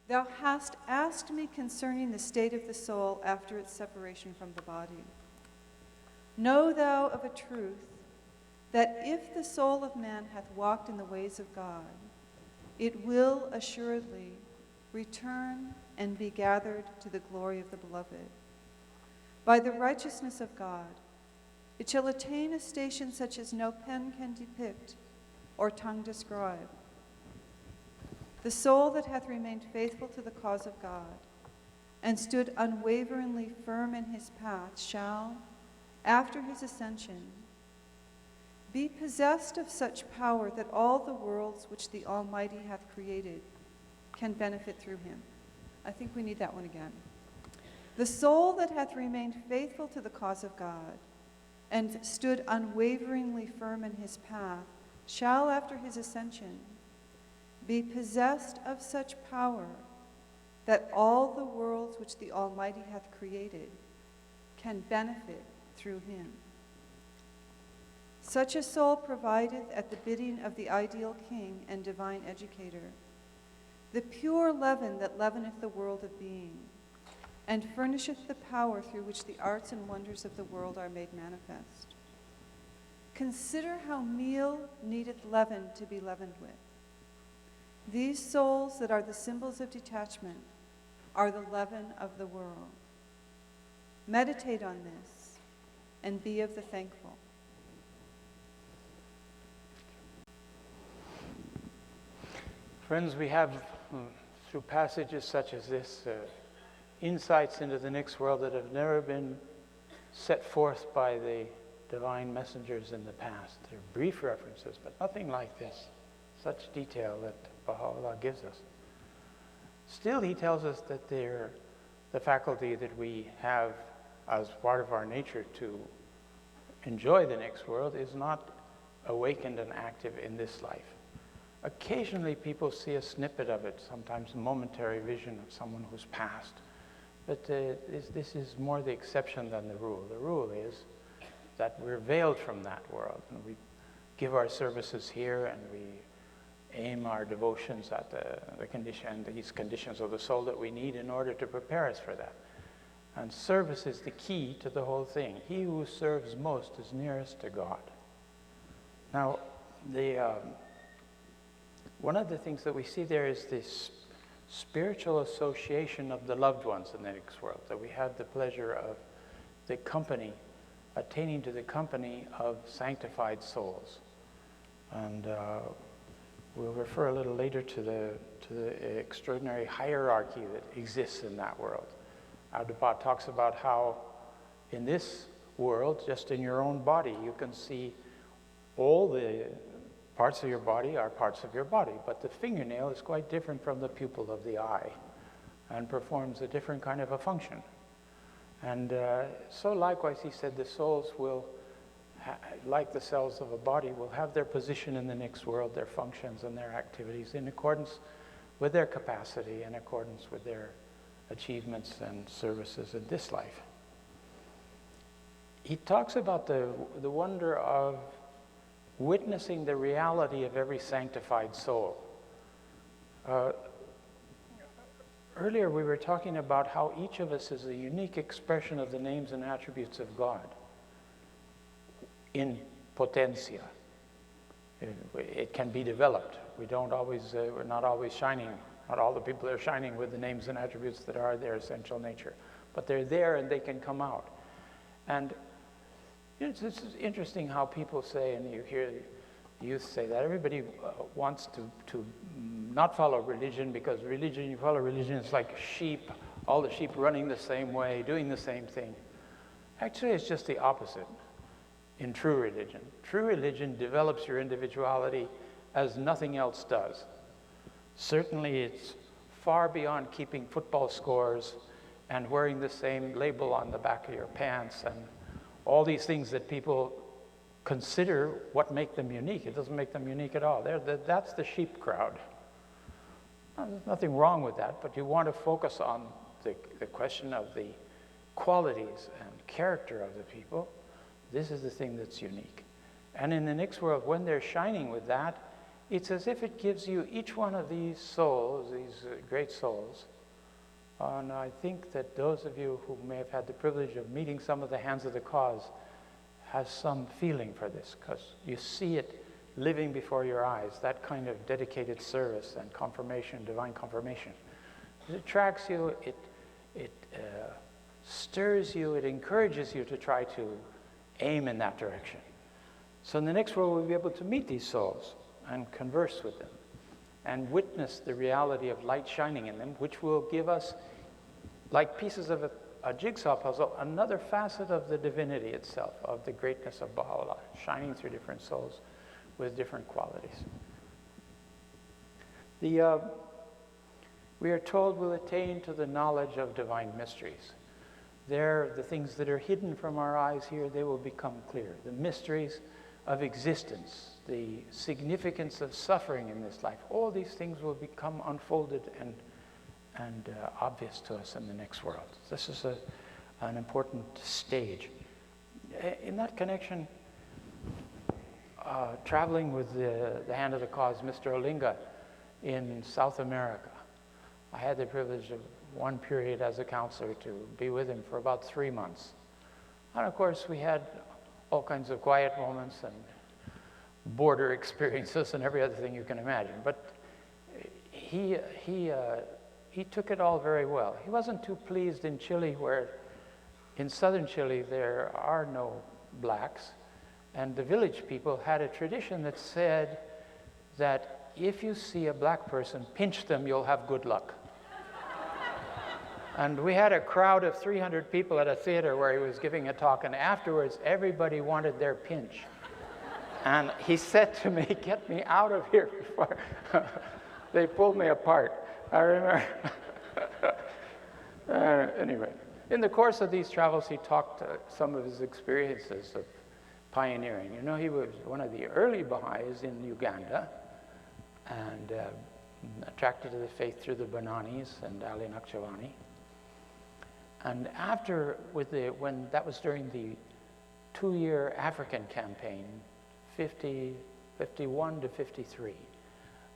Thou hast asked me concerning the state of the soul after its separation from the body. Know thou of a truth that if the soul of man hath walked in the ways of God, it will assuredly return and be gathered to the glory of the beloved. By the righteousness of God, it shall attain a station such as no pen can depict or tongue describe. The soul that hath remained faithful to the cause of God and stood unwaveringly firm in his path shall, after his ascension, be possessed of such power that all the worlds which the Almighty hath created can benefit through him. I think we need that one again. The soul that hath remained faithful to the cause of God and stood unwaveringly firm in his path shall, after his ascension, be possessed of such power that all the worlds which the Almighty hath created can benefit through him. Such a soul provideth at the bidding of the ideal king and divine educator the pure leaven that leaveneth the world of being, and furnisheth the power through which the arts and wonders of the world are made manifest. Consider how meal needeth leaven to be leavened with. These souls that are the symbols of detachment are the leaven of the world. Meditate on this and be of the thankful. Friends, we have, through passages such as this, insights into the next world that have never been set forth by the divine messengers in the past. They're brief references, but nothing like this. Such detail that Baha'u'lláh gives us. Still, he tells us that the faculty that we have as part of our nature to enjoy the next world is not awakened and active in this life. Occasionally people see a snippet of it, sometimes a momentary vision of someone who's passed. But this is more the exception than the rule. The rule is that we're veiled from that world, and we give our services here, and we aim our devotions at these conditions of the soul that we need in order to prepare us for that. And service is the key to the whole thing. He who serves most is nearest to God. Now, one of the things that we see there is this spiritual association of the loved ones in the next world, that we have the pleasure of the company, attaining to the company of sanctified souls. And we'll refer a little later to the extraordinary hierarchy that exists in that world. Dunbar talks about how in this world, just in your own body, you can see all the parts of your body are parts of your body, but the fingernail is quite different from the pupil of the eye and performs a different kind of a function. And so likewise, he said, the souls will, like the cells of a body, will have their position in the next world, their functions and their activities in accordance with their capacity, in accordance with their achievements and services in this life. He talks about the wonder of witnessing the reality of every sanctified soul. Earlier we were talking about how each of us is a unique expression of the names and attributes of God in potentia. It can be developed. We're not always shining. Not all the people are shining with the names and attributes that are their essential nature, but they're there and they can come out. And it's interesting how people say, and you hear youth say that, everybody wants to not follow religion, because you follow religion, it's like sheep, all the sheep running the same way, doing the same thing. Actually, it's just the opposite in true religion. True religion develops your individuality as nothing else does. Certainly, it's far beyond keeping football scores and wearing the same label on the back of your pants and all these things that people consider what make them unique. It doesn't make them unique at all. That's the sheep crowd. There's nothing wrong with that, but you want to focus on the question of the qualities and character of the people. This is the thing that's unique. And in the next world, when they're shining with that, it's as if it gives you each one of these souls, these great souls. And I think that those of you who may have had the privilege of meeting some of the Hands of the Cause has some feeling for this, because you see it living before your eyes, that kind of dedicated service and confirmation, divine confirmation. It attracts you, it stirs you, it encourages you to try to aim in that direction. So in the next world, we'll be able to meet these souls and converse with them and witness the reality of light shining in them, which will give us, like pieces of a jigsaw puzzle, another facet of the divinity itself, of the greatness of Baha'u'lláh, shining through different souls with different qualities. We are told we'll attain to the knowledge of divine mysteries. There, the things that are hidden from our eyes here, they will become clear. The mysteries of existence, the significance of suffering in this life, all these things will become unfolded and obvious to us in the next world. This is an important stage. In that connection, traveling with the Hand of the Cause, Mr. Olinga, in South America, I had the privilege of one period as a counselor to be with him for about 3 months. And of course, we had all kinds of quiet moments and border experiences and every other thing you can imagine. But he took it all very well. He wasn't too pleased in Chile, where in southern Chile there are no blacks. And the village people had a tradition that said that if you see a black person, pinch them, you'll have good luck. And we had a crowd of 300 people at a theater where he was giving a talk, and afterwards everybody wanted their pinch. And he said to me, "Get me out of here before they pulled me apart." I remember. Anyway, in the course of these travels, he talked some of his experiences of pioneering. You know, he was one of the early Baha'is in Uganda, and attracted to the faith through the Bananis and Ali Naqshbandi. And after, when that was during the 2-year African campaign, 51 to 53.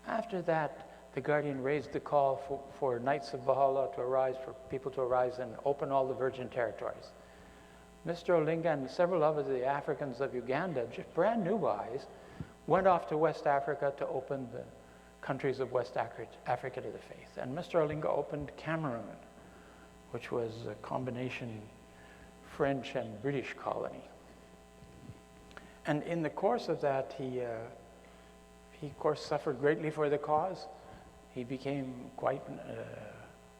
After that, the Guardian raised the call for Knights of Baha'u'lláh to arise, for people to arise and open all the virgin territories. Mr. Olinga and several of the Africans of Uganda, just brand new Baha'is, went off to West Africa to open the countries of West Africa to the faith. And Mr. Olinga opened Cameroon, which was a combination French and British colony. And in the course of that, he of course suffered greatly for the cause. He became quite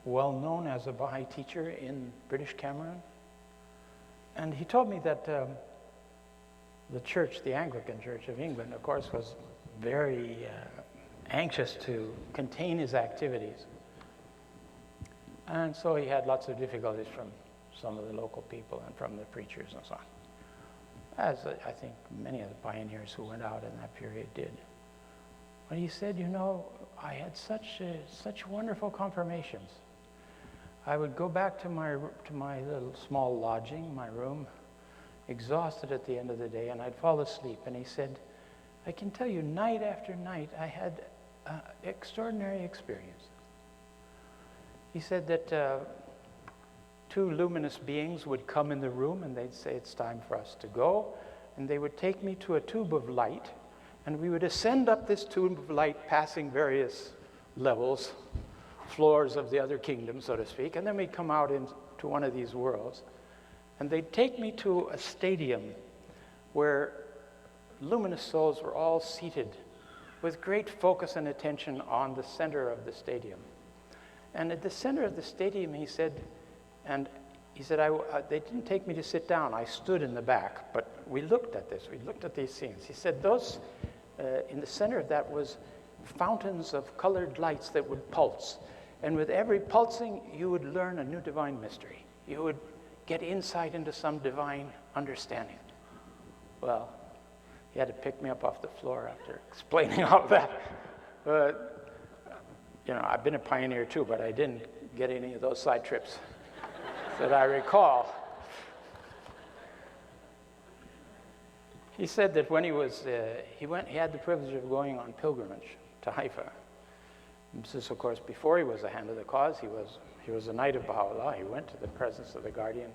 well known as a Baha'i teacher in British Cameroon. And he told me that the church, the Anglican Church of England, of course, was very anxious to contain his activities. And so he had lots of difficulties from some of the local people and from the preachers and so on, as I think many of the pioneers who went out in that period did. But he said, you know, I had such wonderful confirmations. I would go back to my little small lodging, my room, exhausted at the end of the day, and I'd fall asleep. And he said, I can tell you, night after night, I had extraordinary experience. He said that 2 luminous beings would come in the room and they'd say, it's time for us to go. And they would take me to a tube of light, and we would ascend up this tube of light, passing various levels, floors of the other kingdom, so to speak. And then we'd come out into one of these worlds. And they'd take me to a stadium where luminous souls were all seated with great focus and attention on the center of the stadium. And at the center of the stadium, he said, they didn't take me to sit down. I stood in the back, but we looked at this. We looked at these scenes. He said those, in the center of that was fountains of colored lights that would pulse. And with every pulsing, you would learn a new divine mystery. You would get insight into some divine understanding. Well, he had to pick me up off the floor after explaining all of that. But, you know, I've been a pioneer too, but I didn't get any of those side trips that I recall. He said that when he was, he had the privilege of going on pilgrimage to Haifa. This is, of course, before he was a hand of the cause. He was a knight of Bahá'u'lláh. He went to the presence of the guardian.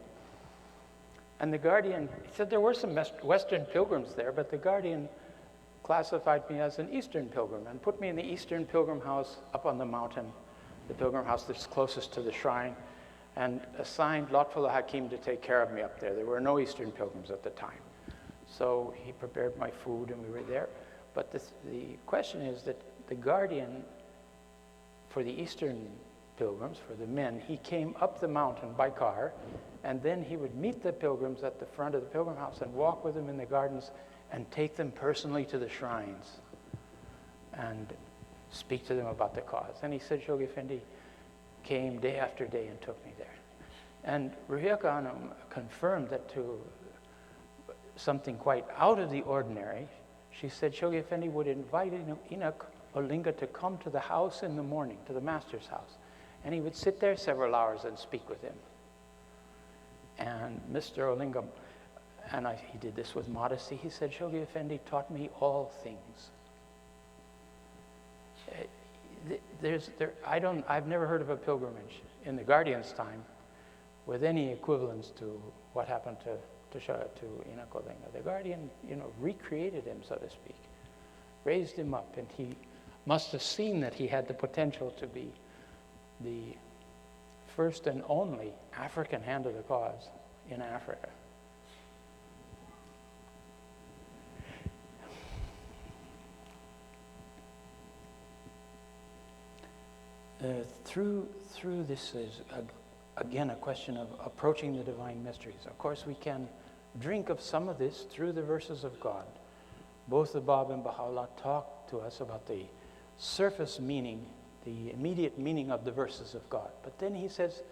And the guardian, he said there were some Western pilgrims there, but the guardian classified me as an Eastern pilgrim and put me in the Eastern pilgrim house up on the mountain, the pilgrim house that's closest to the shrine, and assigned Lotfullah Hakim to take care of me up there. There were no Eastern pilgrims at the time. So he prepared my food and we were there. But the question is that the guardian for the Eastern pilgrims, for the men, he came up the mountain by car, and then he would meet the pilgrims at the front of the pilgrim house and walk with them in the gardens and take them personally to the shrines and speak to them about the cause. And he said Shoghi Effendi came day after day and took me there. And Ruhiya Khanum confirmed that to something quite out of the ordinary. She said Shoghi Effendi would invite Enoch Olinga to come to the house in the morning, to the master's house. And he would sit there several hours and speak with him. And Mr. Olinga, he did this with modesty, he said, Shoghi Effendi taught me all things. I've never heard of a pilgrimage in the guardian's time with any equivalence to what happened to Enoch Olinga. The guardian, recreated him, so to speak, raised him up, and he must have seen that he had the potential to be the first and only African hand of the cause in Africa. Through this is, again, a question of approaching the divine mysteries. Of course, we can drink of some of this through the verses of God. Both the Bab and Baha'u'lláh talk to us about the surface meaning, the immediate meaning of the verses of God. But then he says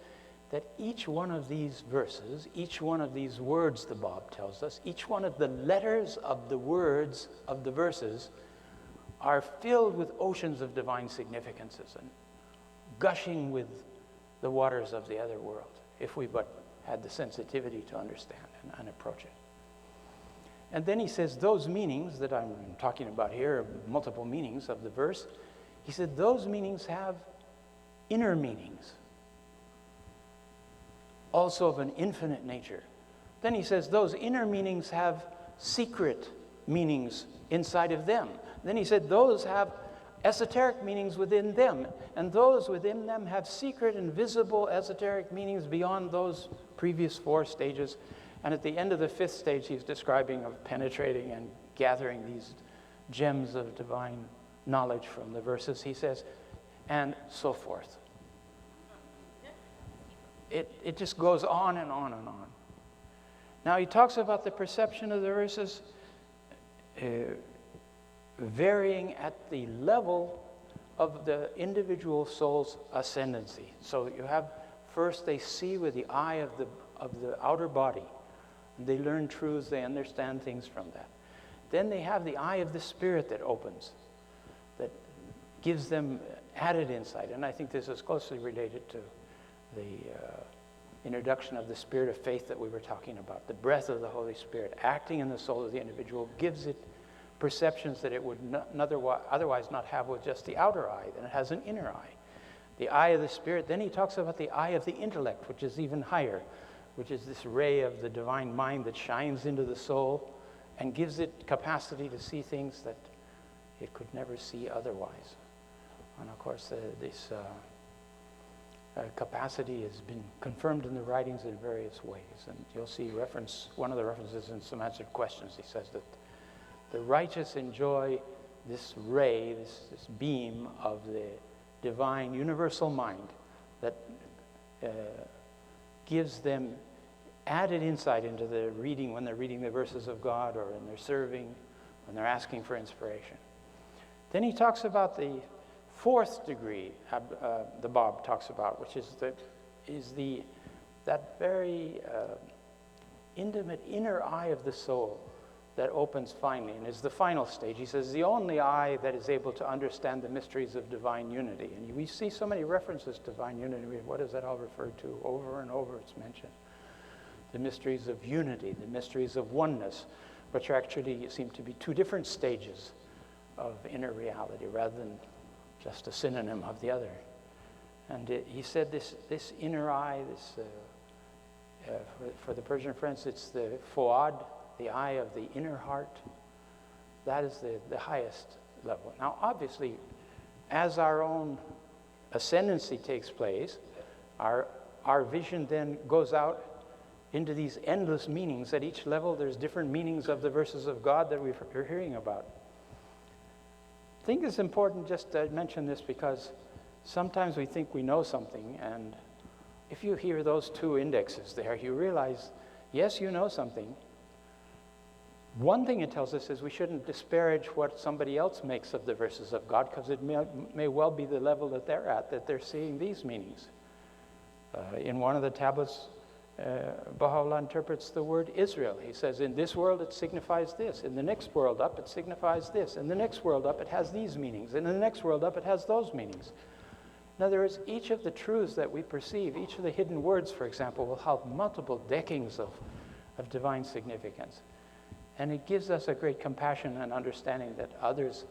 that each one of these verses, each one of these words, the Bab tells us, each one of the letters of the words of the verses are filled with oceans of divine significances and gushing with the waters of the other world, if we but had the sensitivity to understand and approach it. And then he says those meanings that I'm talking about here, multiple meanings of the verse, he said those meanings have inner meanings, also of an infinite nature. Then he says those inner meanings have secret meanings inside of them. Then he said those have esoteric meanings within them, and those within them have secret and visible esoteric meanings beyond those previous four stages. And at the end of the fifth stage, he's describing of penetrating and gathering these gems of divine knowledge from the verses. He says, and so forth. It just goes on and on and on. Now he talks about the perception of the verses varying at the level of the individual soul's ascendancy. So you have, first they see with the eye of the outer body. They learn truths, they understand things from that. Then they have the eye of the spirit that opens, that gives them added insight. And I think this is closely related to the introduction of the spirit of faith that we were talking about. The breath of the Holy Spirit acting in the soul of the individual gives it perceptions that it would otherwise not have with just the outer eye. Then it has an inner eye. The eye of the spirit. Then he talks about the eye of the intellect, which is even higher, which is this ray of the divine mind that shines into the soul and gives it capacity to see things that it could never see otherwise. And of course, this capacity has been confirmed in the writings in various ways. And you'll see one of the references in some answered questions. He says that the righteous enjoy this ray, this beam of the divine universal mind that gives them added insight into the reading when they're reading the verses of God or when they're serving, when they're asking for inspiration. Then he talks about the fourth degree, the Bab talks about, which is that very intimate inner eye of the soul that opens finally and is the final stage. He says the only eye that is able to understand the mysteries of divine unity. And we see so many references to divine unity. What does that all refer to? Over and over it's mentioned. The mysteries of unity, the mysteries of oneness, which actually seem to be two different stages of inner reality rather than just a synonym of the other. And he said this inner eye, for the Persian friends, it's the fuad, the eye of the inner heart. That is the highest level. Now, obviously, as our own ascendancy takes place, our vision then goes out into these endless meanings. At each level, there's different meanings of the verses of God that we're hearing about. I think it's important just to mention this because sometimes we think we know something, and if you hear those two indexes there, you realize, yes, you know something. One thing it tells us is we shouldn't disparage what somebody else makes of the verses of God, because it may well be the level that they're at, that they're seeing these meanings. In one of the tablets, Baha'u'lláh interprets the word Israel. He says, in this world it signifies this. In the next world up it signifies this. In the next world up it has these meanings. And in the next world up it has those meanings. In other words, each of the truths that we perceive, each of the hidden words, for example, will have multiple deckings of divine significance. And it gives us a great compassion and understanding that others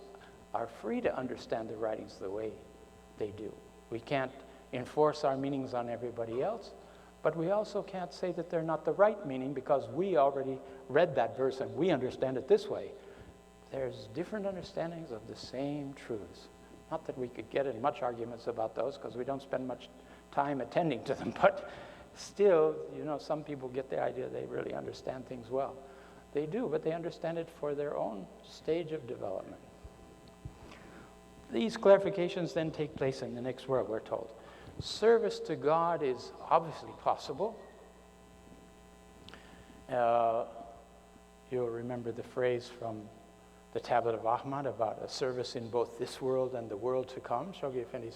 are free to understand the writings the way they do. We can't enforce our meanings on everybody else, but we also can't say that they're not the right meaning because we already read that verse and we understand it this way. There's different understandings of the same truths. Not that we could get in much arguments about those because we don't spend much time attending to them, but still, you know, some people get the idea they really understand things well. They do, but they understand it for their own stage of development. These clarifications then take place in the next world, we're told. Service to God is obviously possible. You'll remember the phrase from the Tablet of Ahmad about a service in both this world and the world to come. Shoghi Effendi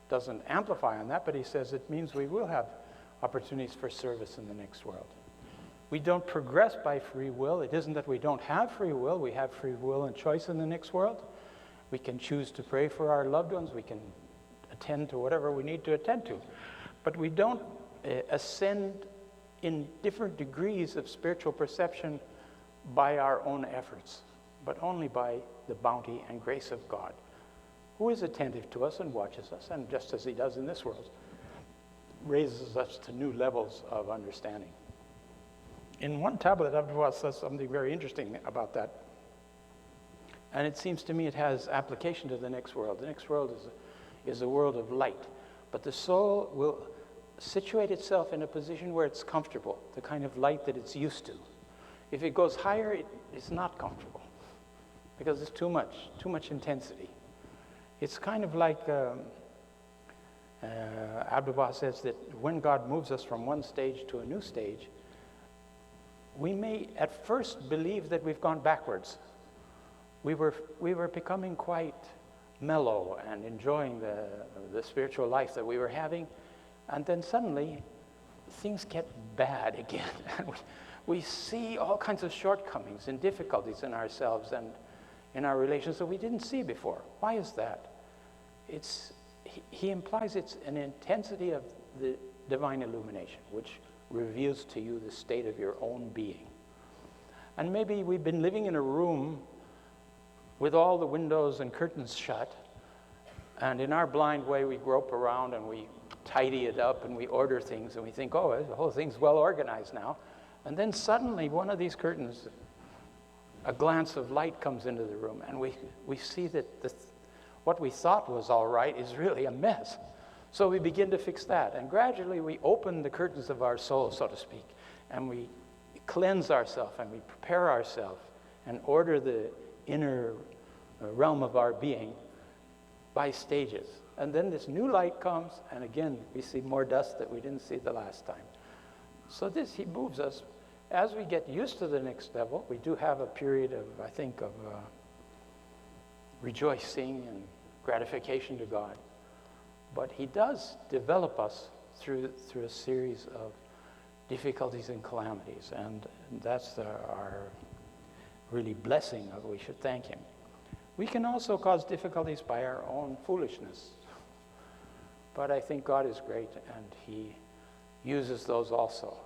doesn't amplify on that, but he says it means we will have opportunities for service in the next world. We don't progress by free will. It isn't that we don't have free will. We have free will and choice in the next world. We can choose to pray for our loved ones. We can attend to whatever we need to attend to. But we don't ascend in different degrees of spiritual perception by our own efforts, but only by the bounty and grace of God, who is attentive to us and watches us, and just as he does in this world, raises us to new levels of understanding. In one tablet, Abdul says something very interesting about that. And it seems to me it has application to the next world. The next world is a world of light. But the soul will situate itself in a position where it's comfortable, the kind of light that it's used to. If it goes higher, it's not comfortable because it's too much intensity. It's kind of like Abdul says that when God moves us from one stage to a new stage, we may at first believe that we've gone backwards. We were becoming quite mellow and enjoying the spiritual life that we were having, and then suddenly things get bad again. And we see all kinds of shortcomings and difficulties in ourselves and in our relations that we didn't see before. Why is that? He implies it's an intensity of the divine illumination, which reveals to you the state of your own being. And maybe we've been living in a room with all the windows and curtains shut, and in our blind way we grope around and we tidy it up and we order things and we think, oh, the whole thing's well organized now. And then suddenly one of these curtains, a glance of light comes into the room, and we see that what we thought was all right is really a mess. So we begin to fix that, and gradually we open the curtains of our soul, so to speak, and we cleanse ourselves and we prepare ourselves and order the inner realm of our being by stages. And then this new light comes, and again we see more dust that we didn't see the last time. So he moves us. As we get used to the next level, we do have a period of, I think, of rejoicing and gratification to God. But he does develop us through a series of difficulties and calamities, and that's our really blessing of we should thank him. We can also cause difficulties by our own foolishness, but I think God is great and he uses those also.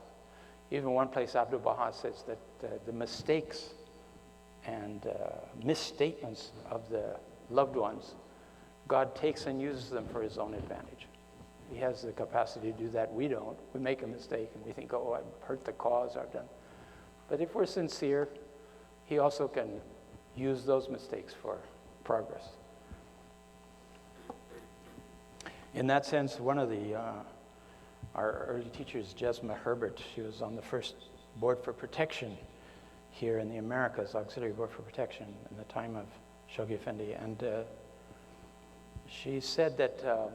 Even one place Abdul Baha says that the mistakes and misstatements of the loved ones, God takes and uses them for his own advantage. He has the capacity to do that. We don't. We make a mistake and we think, oh, I've hurt the cause, I've done. But if we're sincere, he also can use those mistakes for progress. In that sense, one of our early teachers, Jesma Herbert, she was on the first Board for Protection here in the Americas, Auxiliary Board for Protection, in the time of Shoghi Effendi. And she said that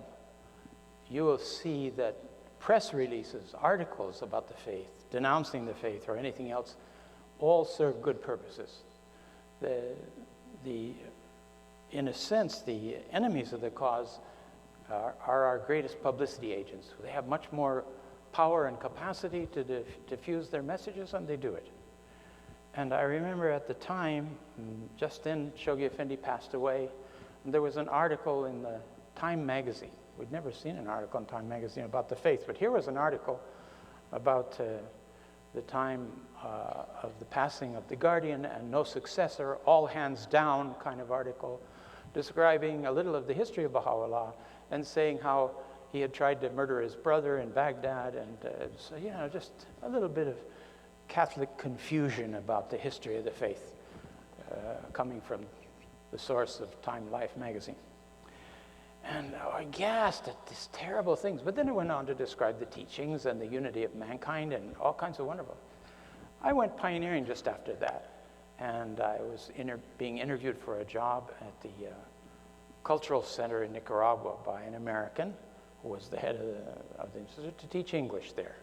you will see that press releases, articles about the faith, denouncing the faith or anything else, all serve good purposes. In a sense, the enemies of the cause are our greatest publicity agents. They have much more power and capacity to diffuse their messages, and they do it. And I remember at the time, just then Shoghi Effendi passed away, and there was an article in the Time magazine. We'd never seen an article in Time magazine about the faith, but here was an article about the time of the passing of the guardian and no successor, all hands down kind of article, describing a little of the history of Baha'u'lláh and saying how he had tried to murder his brother in Baghdad, and so, you know, just a little bit of Catholic confusion about the history of the faith coming from the source of Time Life magazine. And aghast at these terrible things. But then it went on to describe the teachings and the unity of mankind and all kinds of wonderful. I went pioneering just after that. And I was being interviewed for a job at the Cultural Center in Nicaragua by an American who was the head of the institute to teach English there.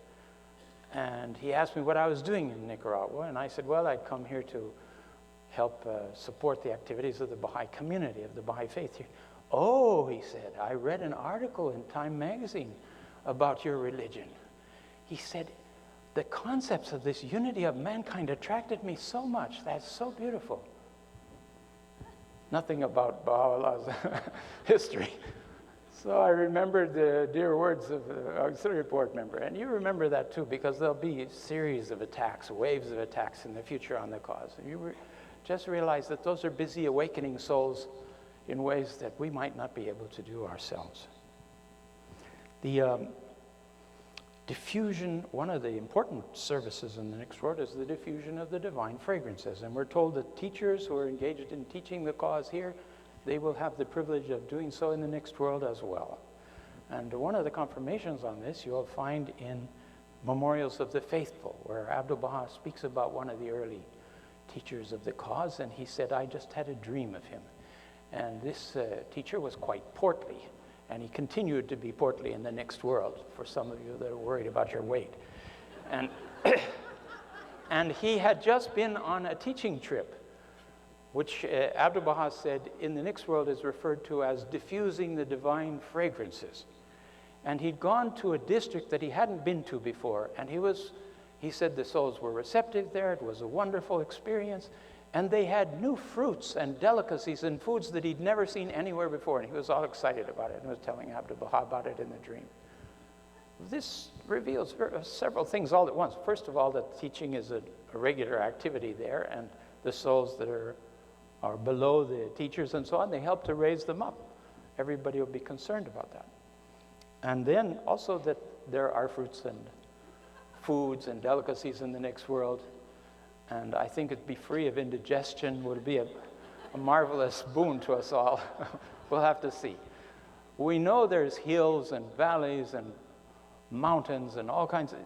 And he asked me what I was doing in Nicaragua. And I said, well, I'd come here to help support the activities of the Baha'i community, of the Baha'i faith here. Oh, he said, I read an article in Time magazine about your religion. He said, the concepts of this unity of mankind attracted me so much. That's so beautiful. Nothing about Baha'u'llah's history. So I remembered the dear words of the auxiliary board member. And you remember that too, because there'll be a series of attacks, waves of attacks in the future on the cause. And you just realize that those are busy awakening souls in ways that we might not be able to do ourselves. The diffusion, one of the important services in the next world is the diffusion of the divine fragrances. And we're told that teachers who are engaged in teaching the cause here, they will have the privilege of doing so in the next world as well. And one of the confirmations on this you'll find in Memorials of the Faithful, where Abdu'l-Baha speaks about one of the early teachers of the cause, and he said, I just had a dream of him. And this teacher was quite portly, and he continued to be portly in the next world, for some of you that are worried about your weight. And, and he had just been on a teaching trip, which Abdu'l-Baha said in the next world is referred to as diffusing the divine fragrances. And he'd gone to a district that he hadn't been to before, and he said the souls were receptive there, it was a wonderful experience, and they had new fruits and delicacies and foods that he'd never seen anywhere before, and he was all excited about it and was telling Abdu'l-Baha about it in the dream. This reveals several things all at once. First of all, that teaching is a regular activity there, and the souls that are below the teachers and so on, they help to raise them up. Everybody will be concerned about that. And then also that there are fruits and foods and delicacies in the next world. And I think it'd be free of indigestion, would be a marvelous boon to us all. We'll have to see. We know there's hills and valleys and mountains and all kinds of,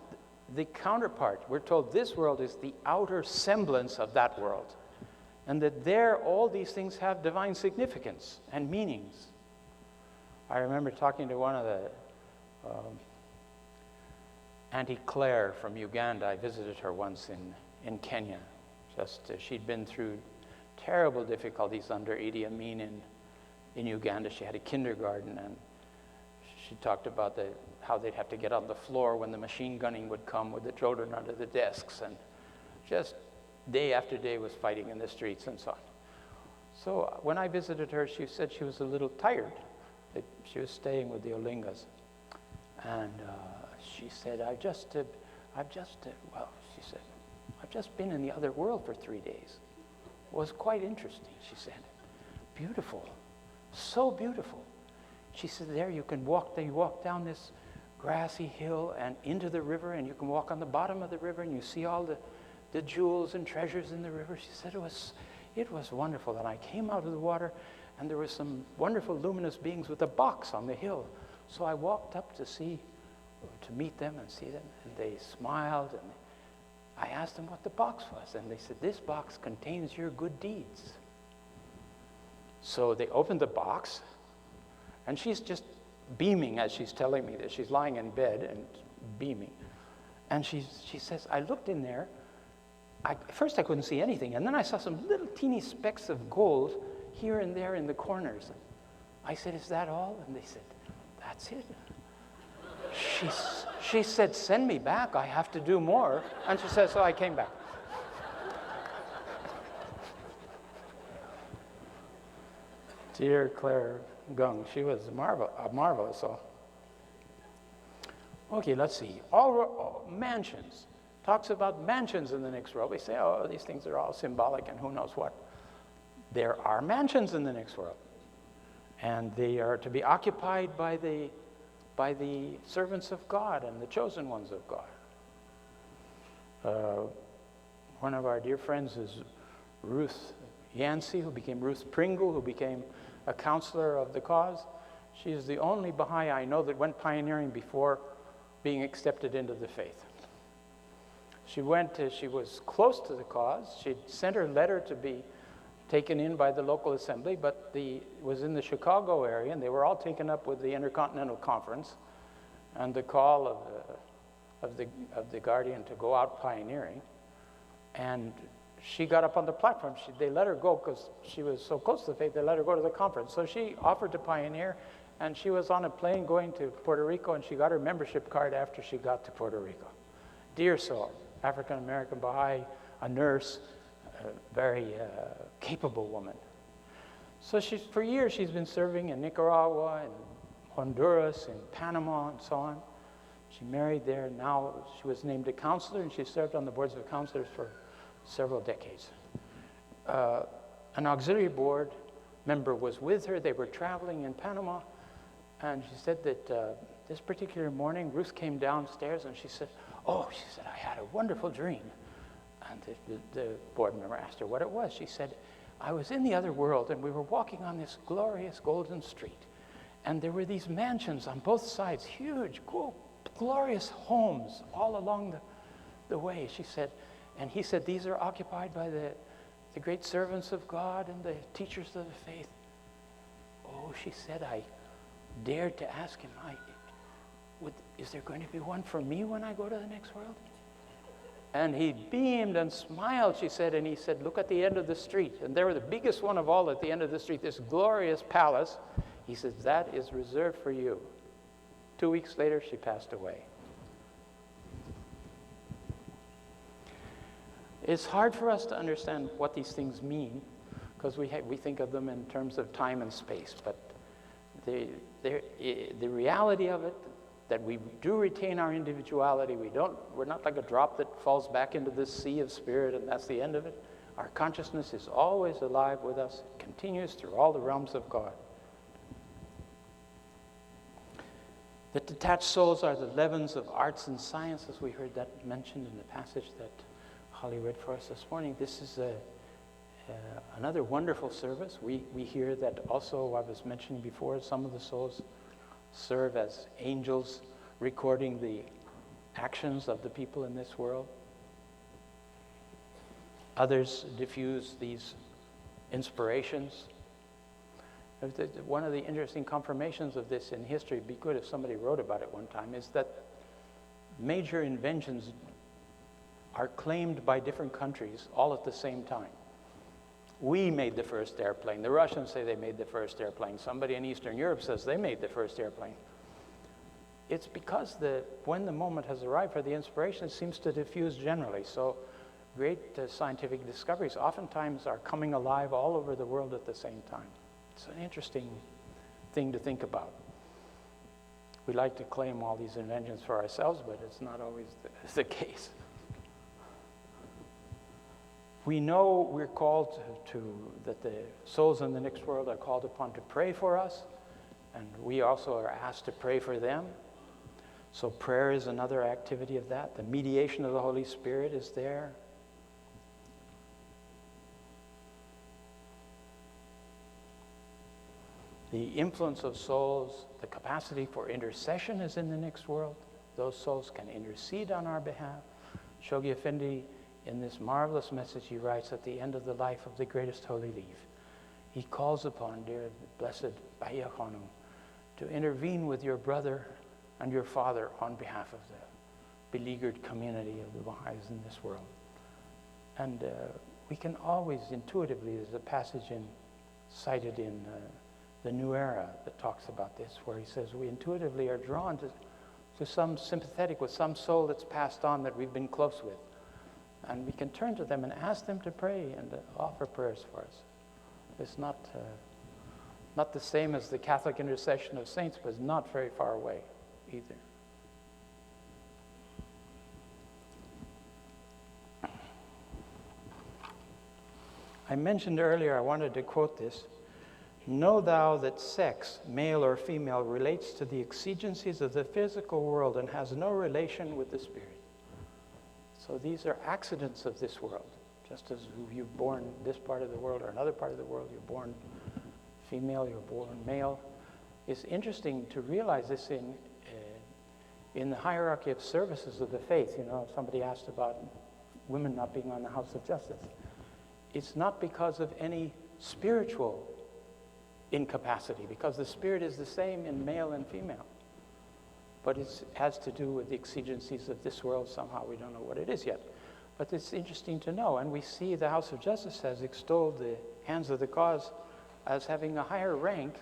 the counterpart, we're told this world is the outer semblance of that world. And that there, all these things have divine significance and meanings. I remember talking to one of the Auntie Claire from Uganda. I visited her once in Kenya. She'd been through terrible difficulties under Idi Amin in Uganda. She had a kindergarten, and she talked about how they'd have to get on the floor when the machine gunning would come with the children under the desks, and just day after day was fighting in the streets and so on. So when I visited her, she said she was a little tired. She was staying with the Olingas. And she said, I've just been in the other world for 3 days. was quite interesting, she said. Beautiful, so beautiful. She said, there you can walk, you walk down this grassy hill and into the river, and you can walk on the bottom of the river, and you see all the jewels and treasures in the river. She said it was wonderful. And I came out of the water, and there were some wonderful luminous beings with a box on the hill. So I walked up to meet them and see them, and they smiled, and I asked them what the box was, and they said, this box contains your good deeds. So they opened the box, and she's just beaming as she's telling me this. She's lying in bed and beaming. And she says, I looked in there. At first I couldn't see anything, and then I saw some little teeny specks of gold here and there in the corners. I said, is that all? And they said, that's it. She said, send me back. I have to do more. And she said, so I came back. Dear Claire Gung, she was a marvelous soul. Okay, let's see. All mansions. Talks about mansions in the next world. We say, oh, these things are all symbolic and who knows what. There are mansions in the next world. And they are to be occupied by the servants of God and the chosen ones of God. One of our dear friends is Ruth Yancey, who became Ruth Pringle, who became a counselor of the cause. She is the only Baha'i I know that went pioneering before being accepted into the faith. She was close to the cause. She sent her letter to be taken in by the local assembly, but it was in the Chicago area, and they were all taken up with the Intercontinental Conference and the call of the Guardian to go out pioneering. And she got up on the platform. They let her go because she was so close to the faith. They let her go to the conference. So she offered to pioneer, and she was on a plane going to Puerto Rico, and she got her membership card after she got to Puerto Rico. Dear soul, African-American Baha'i, a nurse, a very capable woman. So for years she's been serving in Nicaragua and Honduras and Panama and so on. She married there. Now she was named a counselor, and she served on the boards of counselors for several decades. An auxiliary board member was with her. They were traveling in Panama, and she said that this particular morning, Ruth came downstairs, and she said, I had a wonderful dream. And the board member asked her what it was. She said, I was in the other world, and we were walking on this glorious golden street, and there were these mansions on both sides, huge, cool, glorious homes all along the way. She said, and he said, these are occupied by the great servants of God and the teachers of the faith. Oh, she said, I dared to ask him, is there going to be one for me when I go to the next world? And he beamed and smiled, she said, and he said, look at the end of the street. And there were the biggest one of all at the end of the street, this glorious palace. He said, that is reserved for you. 2 weeks later, she passed away. It's hard for us to understand what these things mean because we think of them in terms of time and space. But the reality of it, that we do retain our individuality. We're not like a drop that falls back into this sea of spirit and that's the end of it. Our consciousness is always alive with us, continues through all the realms of God. That detached souls are the leavens of arts and sciences. We heard that mentioned in the passage that Holly read for us this morning. This is another wonderful service. We hear that also, I was mentioning before, some of the souls serve as angels recording the actions of the people in this world. Others diffuse these inspirations. One of the interesting confirmations of this in history, it'd be good if somebody wrote about it one time, is that major inventions are claimed by different countries all at the same time. We made the first airplane. The Russians say they made the first airplane. Somebody in Eastern Europe says they made the first airplane. It's because when the moment has arrived for the inspiration, it seems to diffuse generally. So great scientific discoveries oftentimes are coming alive all over the world at the same time. It's an interesting thing to think about. We like to claim all these inventions for ourselves, but it's not always the case. We know we're called that the souls in the next world are called upon to pray for us, and we also are asked to pray for them. So prayer is another activity of that. The mediation of the Holy Spirit is there. The influence of souls, the capacity for intercession is in the next world. Those souls can intercede on our behalf. Shoghi Effendi, in this marvelous message he writes at the end of the life of the greatest holy leaf, he calls upon dear blessed Bahi'a Khanum to intervene with your brother and your father on behalf of the beleaguered community of the Baha'is in this world. And we can always intuitively, there's a passage cited in the New Era that talks about this, where he says we intuitively are drawn to some sympathetic with some soul that's passed on that we've been close with. And we can turn to them and ask them to pray and offer prayers for us. It's not the same as the Catholic intercession of saints, but it's not very far away either. I mentioned earlier, I wanted to quote this. Know thou that sex, male or female, relates to the exigencies of the physical world and has no relation with the spirit. So these are accidents of this world. Just as you're born this part of the world or another part of the world, you're born female, you're born male. It's interesting to realize this in the hierarchy of services of the faith. You know, somebody asked about women not being on the House of Justice. It's not because of any spiritual incapacity, because the spirit is the same in male and female. But it has to do with the exigencies of this world somehow. We don't know what it is yet. But it's interesting to know. And we see the House of Justice has extolled the hands of the cause as having a higher rank,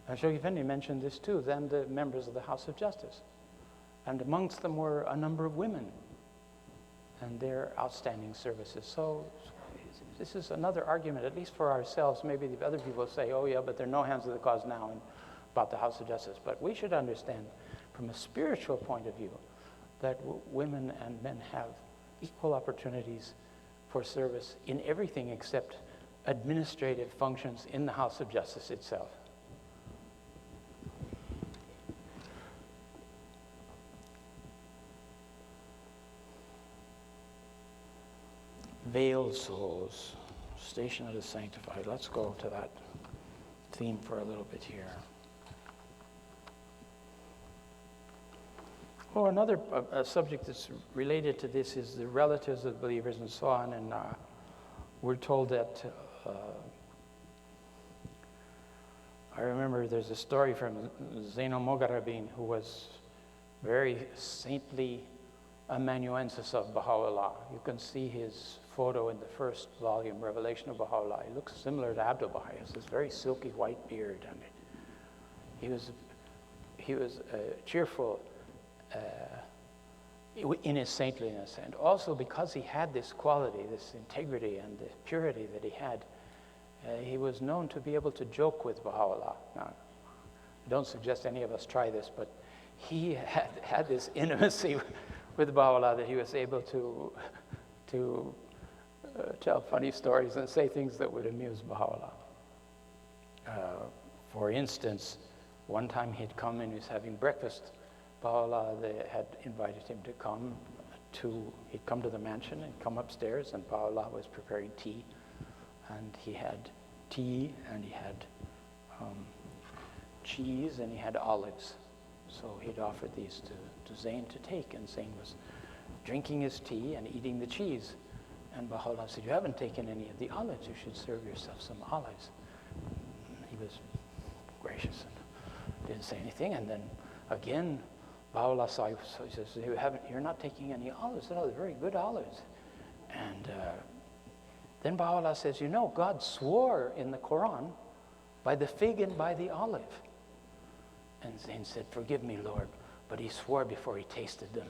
and Shoghi Effendi mentioned this too, than the members of the House of Justice. And amongst them were a number of women and their outstanding services. So this is another argument, at least for ourselves. Maybe the other people say, oh yeah, but there are no hands of the cause now about the House of Justice. But we should understand from a spiritual point of view that women and men have equal opportunities for service in everything except administrative functions in the House of Justice itself. Veiled souls, station of the sanctified. Let's go to that theme for a little bit here. Oh, another subject that's related to this is the relatives of believers and so on. And we're told that, I remember there's a story from Zainul Mogharabin, who was very saintly amanuensis of Baha'u'lláh. You can see his photo in the first volume, Revelation of Baha'u'lláh. He looks similar to Abdul Baha. He has this very silky white beard, and he was cheerful in his saintliness, and also because he had this quality, this integrity and the purity that he had, he was known to be able to joke with Baha'u'lláh. Now, I don't suggest any of us try this, but he had this intimacy with Baha'u'lláh that he was able to tell funny stories and say things that would amuse Baha'u'lláh. For instance, one time he'd come and he was having breakfast. Baha'u'lláh, they had invited him to come he'd come to the mansion and come upstairs, and Baha'u'lláh was preparing tea. And he had tea, and he had cheese, and he had olives. So he'd offered these to Zain to take, and Zain was drinking his tea and eating the cheese. And Baha'u'lláh said, you haven't taken any of the olives. You should serve yourself some olives. And he was gracious and didn't say anything. And then again, Baha'u'lláh saw, so he says, you're not taking any olives. No, they're very good olives. And then Baha'u'lláh says, you know, God swore in the Quran by the fig and by the olive. And Zain said, forgive me, Lord, but he swore before he tasted them.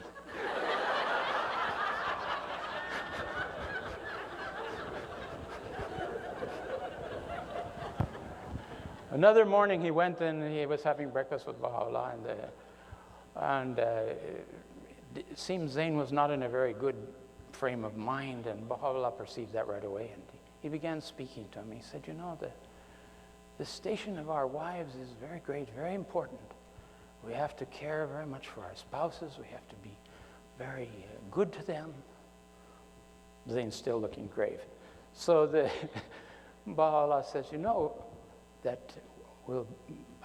Another morning he went and he was having breakfast with Baha'u'lláh, and it seems Zain was not in a very good frame of mind, and Baha'u'lláh perceived that right away, and he began speaking to him. He said, you know, the station of our wives is very great, very important. We have to care very much for our spouses. We have to be very good to them. Zayn's still looking grave. So the Baha'u'lláh says, you know, that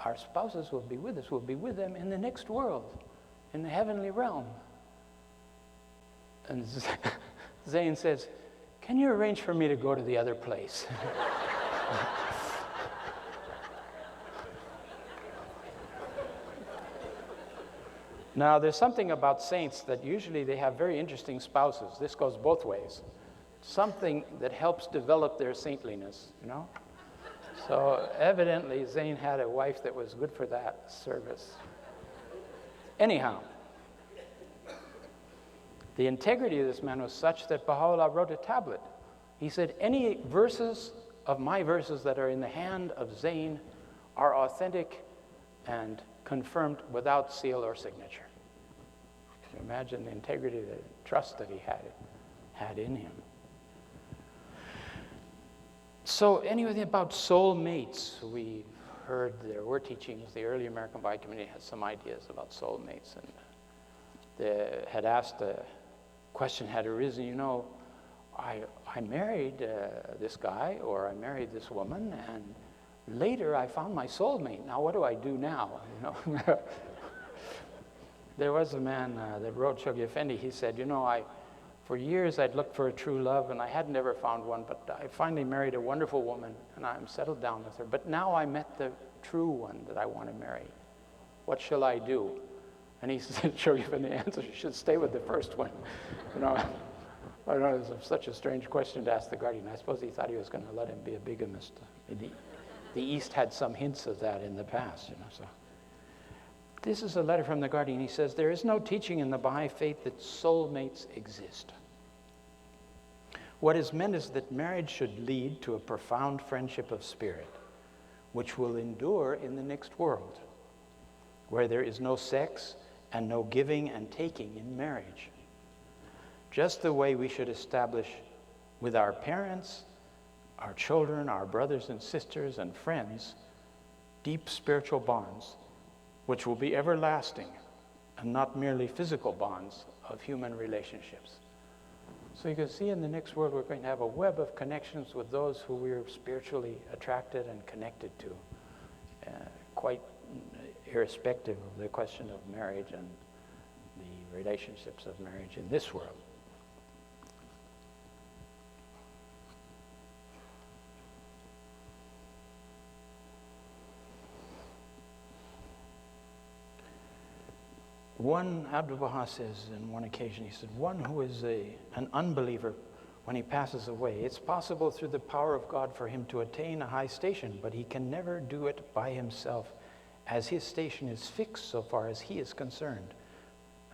our spouses will be with us. We'll be with them in the next world, in the heavenly realm. And Zayn says, can you arrange for me to go to the other place? Now, there's something about saints that usually they have very interesting spouses. This goes both ways. Something that helps develop their saintliness, you know? So evidently, Zayn had a wife that was good for that service. Anyhow, the integrity of this man was such that Baha'u'lláh wrote a tablet. He said, any verses of my verses that are in the hand of Zayn are authentic and confirmed without seal or signature. Can you imagine the integrity, the trust that he had in him? So anyway, about soulmates, we heard there were teachings. The early American Baha'i community had some ideas about soulmates, and they had asked, the question had arisen, you know, I married this guy, or I married this woman, and later I found my soulmate. Now what do I do now? You know, there was a man that wrote Shoghi Effendi. He said, you know, for years I'd looked for a true love, and I had never found one, but I finally married a wonderful woman, and I'm settled down with her. But now I met the true one that I want to marry. What shall I do? And he said, Shoghi Effendi answered, you should stay with the first one. You know, I don't know, it was such a strange question to ask the guardian. I suppose he thought he was going to let him be a bigamist. The East had some hints of that in the past, you know. So this is a letter from the guardian. He says, there is no teaching in the Baha'i faith that soulmates exist. What is meant is that marriage should lead to a profound friendship of spirit, which will endure in the next world, where there is no sex and no giving and taking in marriage. Just the way we should establish with our parents, our children, our brothers and sisters and friends, deep spiritual bonds, which will be everlasting and not merely physical bonds of human relationships. So you can see in the next world we're going to have a web of connections with those who we're spiritually attracted and connected to, quite irrespective of the question of marriage and the relationships of marriage in this world. One, Abdu'l-Baha says on one occasion, he said, one who is an unbeliever, when he passes away, it's possible through the power of God for him to attain a high station, but he can never do it by himself, as his station is fixed so far as he is concerned.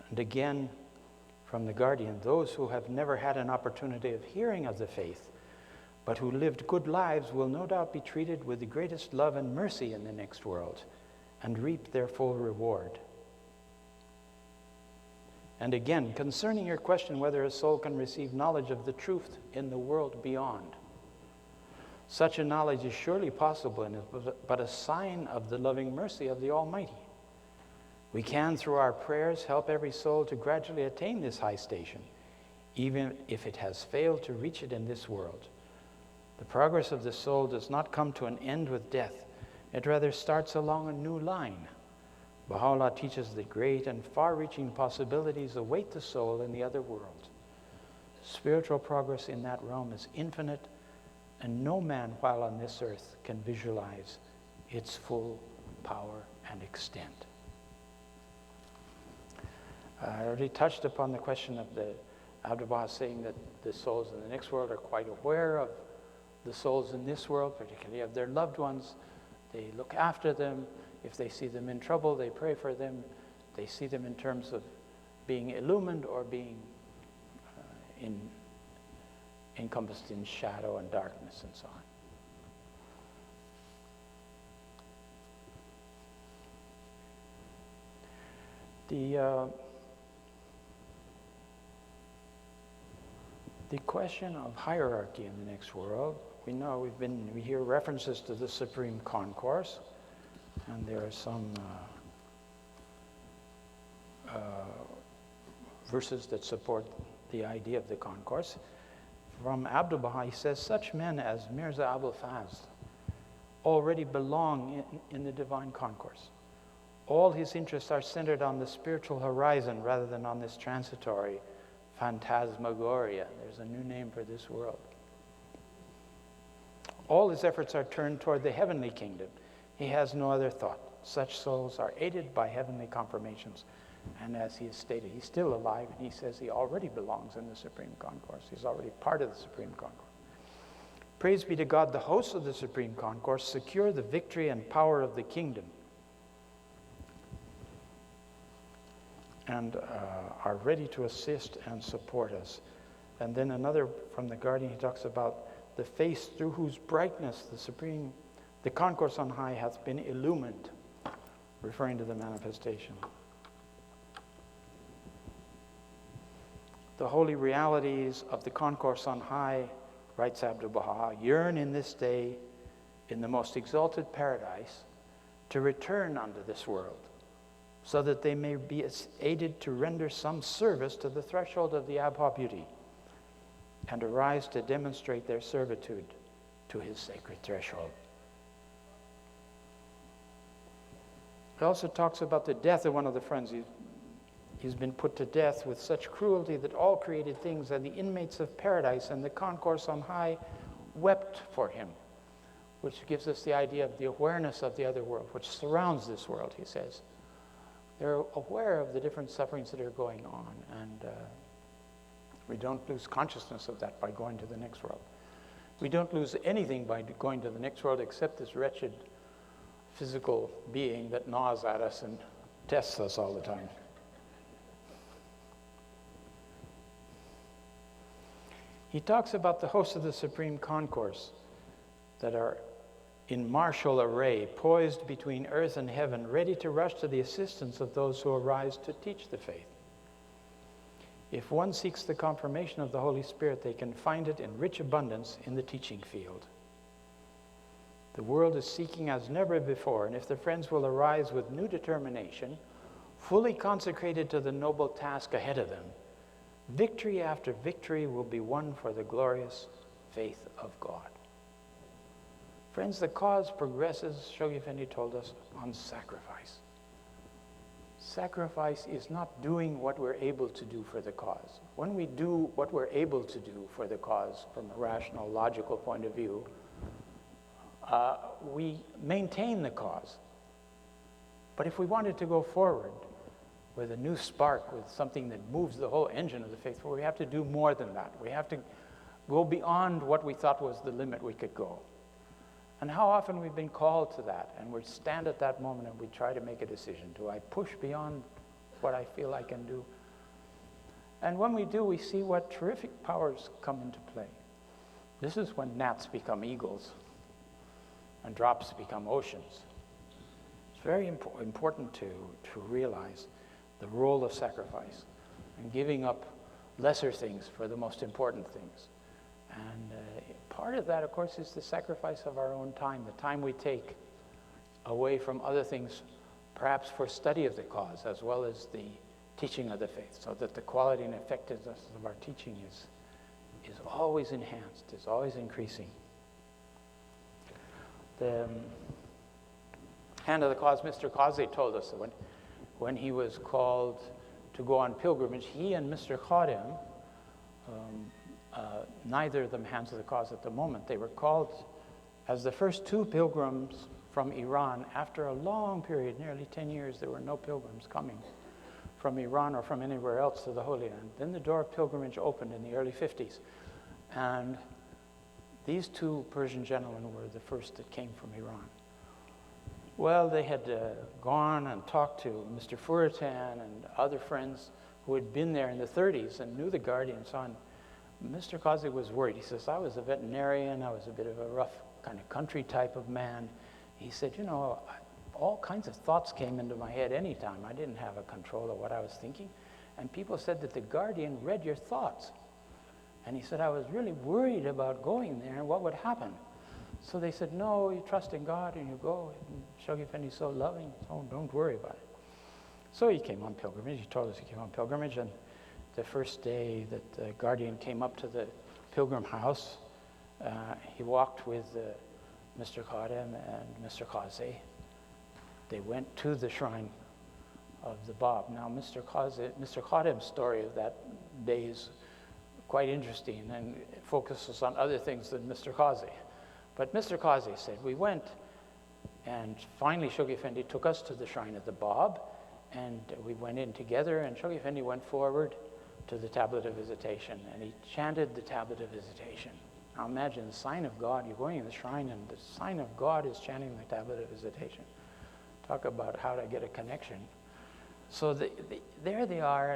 And again, from the guardian, those who have never had an opportunity of hearing of the faith, but who lived good lives, will no doubt be treated with the greatest love and mercy in the next world, and reap their full reward. And again, concerning your question whether a soul can receive knowledge of the truth in the world beyond, such a knowledge is surely possible and is but a sign of the loving mercy of the Almighty. We can, through our prayers, help every soul to gradually attain this high station, even if it has failed to reach it in this world. The progress of the soul does not come to an end with death. It rather starts along a new line. Baha'u'lláh teaches that great and far-reaching possibilities await the soul in the other world. Spiritual progress in that realm is infinite, and no man while on this earth can visualize its full power and extent. I already touched upon the question of the Abdu'l-Baha saying that the souls in the next world are quite aware of the souls in this world, particularly of their loved ones. They look after them. If they see them in trouble, they pray for them. They see them in terms of being illumined or being encompassed in shadow and darkness and so on. The question of hierarchy in the next world, we know we hear references to the supreme concourse, and there are some verses that support the idea of the concourse. From Abdu'l-Baha, he says, such men as Mirza Abul Fazl already belong in the divine concourse. All his interests are centered on the spiritual horizon rather than on this transitory phantasmagoria. There's a new name for this world. All his efforts are turned toward the heavenly kingdom. He has no other thought. Such souls are aided by heavenly confirmations. And as he has stated, he's still alive, and he says he already belongs in the Supreme Concourse. He's already part of the Supreme Concourse. Praise be to God, the hosts of the Supreme Concourse secure the victory and power of the kingdom and are ready to assist and support us. And then another from the Guardian, he talks about the face through whose brightness the concourse on high hath been illumined, referring to the manifestation. The holy realities of the concourse on high, writes Abdu'l-Baha, yearn in this day in the most exalted paradise to return unto this world, so that they may be aided to render some service to the threshold of the Abha beauty and arise to demonstrate their servitude to his sacred threshold. It also talks about the death of one of the friends. He's been put to death with such cruelty that all created things and the inmates of paradise and the concourse on high wept for him, which gives us the idea of the awareness of the other world, which surrounds this world, he says. They're aware of the different sufferings that are going on, and we don't lose consciousness of that by going to the next world. We don't lose anything by going to the next world except this wretched physical being that gnaws at us and tests us all the time. He talks about the hosts of the Supreme Concourse that are in martial array, poised between earth and heaven, ready to rush to the assistance of those who arise to teach the faith. If one seeks the confirmation of the Holy Spirit, they can find it in rich abundance in the teaching field. The world is seeking as never before, and if the friends will arise with new determination, fully consecrated to the noble task ahead of them, victory after victory will be won for the glorious faith of God. Friends, the cause progresses, Shoghi Effendi told us, on sacrifice. Sacrifice is not doing what we're able to do for the cause. When we do what we're able to do for the cause from a rational, logical point of view, we maintain the cause. But if we wanted to go forward with a new spark, with something that moves the whole engine of the faith, we have to do more than that. We have to go beyond what we thought was the limit we could go. And how often we've been called to that, and we stand at that moment and we try to make a decision. Do I push beyond what I feel I can do? And when we do, we see what terrific powers come into play. This is when gnats become eagles and drops become oceans. It's very important to realize the role of sacrifice and giving up lesser things for the most important things. And part of that, of course, is the sacrifice of our own time, the time we take away from other things, perhaps for study of the cause, as well as the teaching of the faith, so that the quality and effectiveness of our teaching is always enhanced, is always increasing. The hand of the cause, Mr. Qazi told us that when he was called to go on pilgrimage, he and Mr. Khadim, neither of them hands of the cause at the moment, they were called as the first two pilgrims from Iran. After a long period, nearly 10 years, there were no pilgrims coming from Iran or from anywhere else to the Holy Land. Then the door of pilgrimage opened in the early 50s, and these two Persian gentlemen were the first that came from Iran. Well, they had gone and talked to Mr. Furatan and other friends who had been there in the 30s and knew the Guardian and so on. Mr. Qazi was worried. He says, I was a veterinarian, I was a bit of a rough kind of country type of man. He said, you know, all kinds of thoughts came into my head anytime. I didn't have a control of what I was thinking. And people said that the Guardian read your thoughts. And he said, I was really worried about going there and what would happen. So they said, no, you trust in God and you go. And Shoghi Effendi's so loving. Oh, don't worry about it. So he came on pilgrimage. He told us he came on pilgrimage. And the first day that the guardian came up to the pilgrim house, he walked with Mr. Khadim and Mr. Qazi. They went to the shrine of the Bab. Now, Mr. Khadim's story of that day is quite interesting and it focuses on other things than Mr. Qazi. But Mr. Qazi said, we went, and finally Shoghi Effendi took us to the shrine of the Bab, and we went in together, and Shoghi Effendi went forward to the tablet of visitation, and he chanted the tablet of visitation. Now imagine the sign of God, you're going in the shrine, and the sign of God is chanting the tablet of visitation. Talk about how to get a connection. So there they are,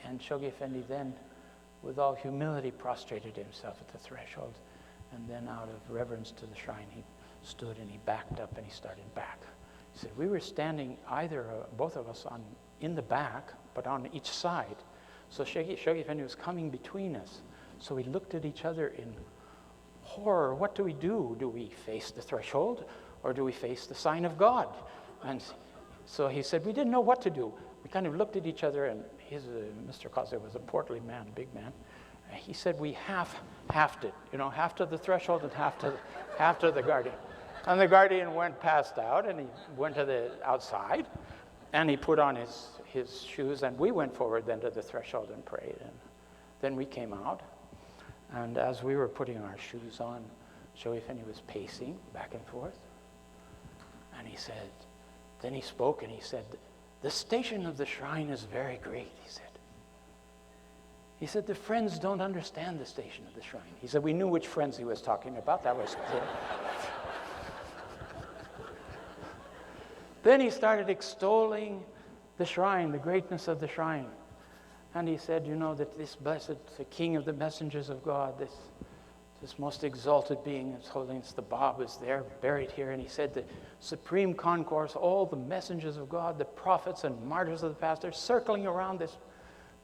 and Shoghi Effendi then, with all humility, prostrated himself at the threshold. And then out of reverence to the shrine, he stood and he backed up and he started back. He said, we were standing both of us in the back, but on each side. So Shoghi Effendi was coming between us. So we looked at each other in horror. What do we do? Do we face the threshold or do we face the sign of God? And so he said, we didn't know what to do. We kind of looked at each other, and Mr. Qazi was a portly man, a big man. He said, we halved it, half to the threshold and half to the guardian. And the guardian went passed out, and he went to the outside, and he put on his shoes, and we went forward then to the threshold and prayed. And then we came out, and as we were putting our shoes on, Shoghi Effendi was pacing back and forth, and he said, then he spoke, and he said, the station of the shrine is very great, he said. He said, the friends don't understand the station of the shrine. He said, we knew which friends he was talking about. That was clear. Then he started extolling the shrine, the greatness of the shrine. And he said, that this blessed, the king of the messengers of God, this most exalted being, His Holiness the Bab, is there, buried here. And he said, the supreme concourse, all the messengers of God, the prophets and martyrs of the past, they're circling around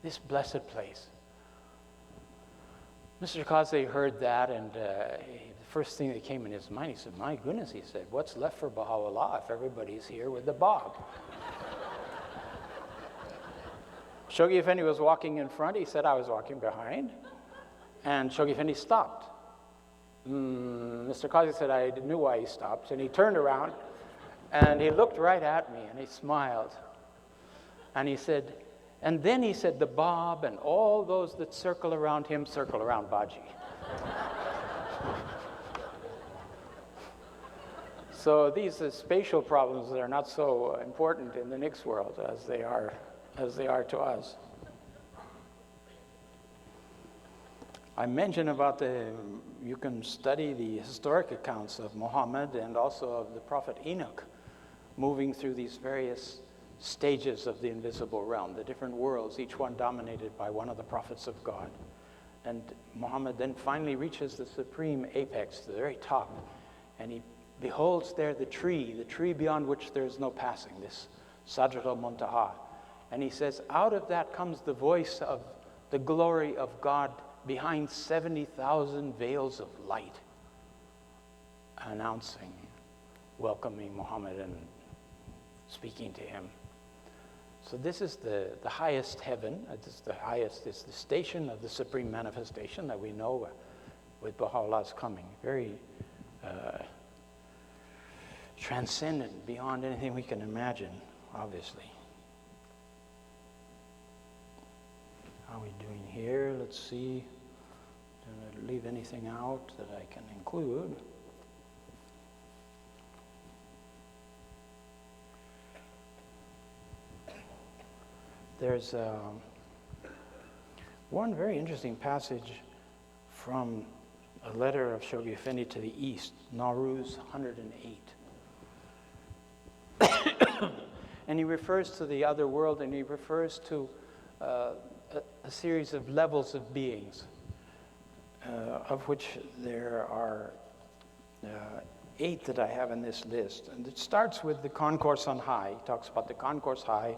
this blessed place. Mr. Qazi heard that, and the first thing that came in his mind, he said, my goodness, he said, what's left for Bahá'u'lláh if everybody's here with the Bab? Shoghi Effendi was walking in front. He said, I was walking behind. And Shoghi Effendi stopped. Mr. Qazi said, I knew why he stopped. And he turned around, and he looked right at me, and he smiled. And he said, and then he said, the Bab and all those that circle around him circle around Baji. So these are spatial problems that are not so important in the next world as they are to us. I mentioned about you can study the historic accounts of Muhammad and also of the prophet Enoch moving through these various stages of the invisible realm, the different worlds, each one dominated by one of the prophets of God. And Muhammad then finally reaches the supreme apex, the very top, and he beholds there the tree beyond which there is no passing, this Sadrat al-Muntaha. And he says, out of that comes the voice of the glory of God behind 70,000 veils of light, announcing, welcoming Muhammad and speaking to him. So this is the highest heaven. It's the station of the supreme manifestation that we know with Baha'u'llah's coming. Very transcendent, beyond anything we can imagine, obviously. How are we doing here? Let's see. Did I leave anything out that I can include? There's one very interesting passage from a letter of Shoghi Effendi to the East, Nowruz 108. And he refers to the other world, and he refers to a series of levels of beings, of which there are 8 that I have in this list. And it starts with the concourse on high. He talks about the concourse high,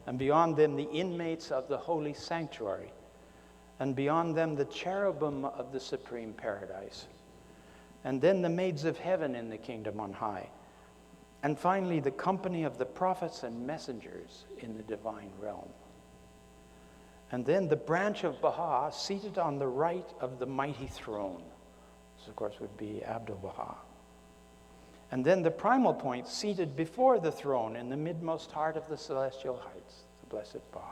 and beyond them the inmates of the holy sanctuary. and beyond them the cherubim of the supreme paradise, and then the maids of heaven in the kingdom on high, and finally the company of the prophets and messengers in the divine realm. And then the branch of Baha seated on the right of the mighty throne. This, of course, would be Abdu'l-Baha. And then the primal point seated before the throne in the midmost heart of the celestial heights, the blessed Bab.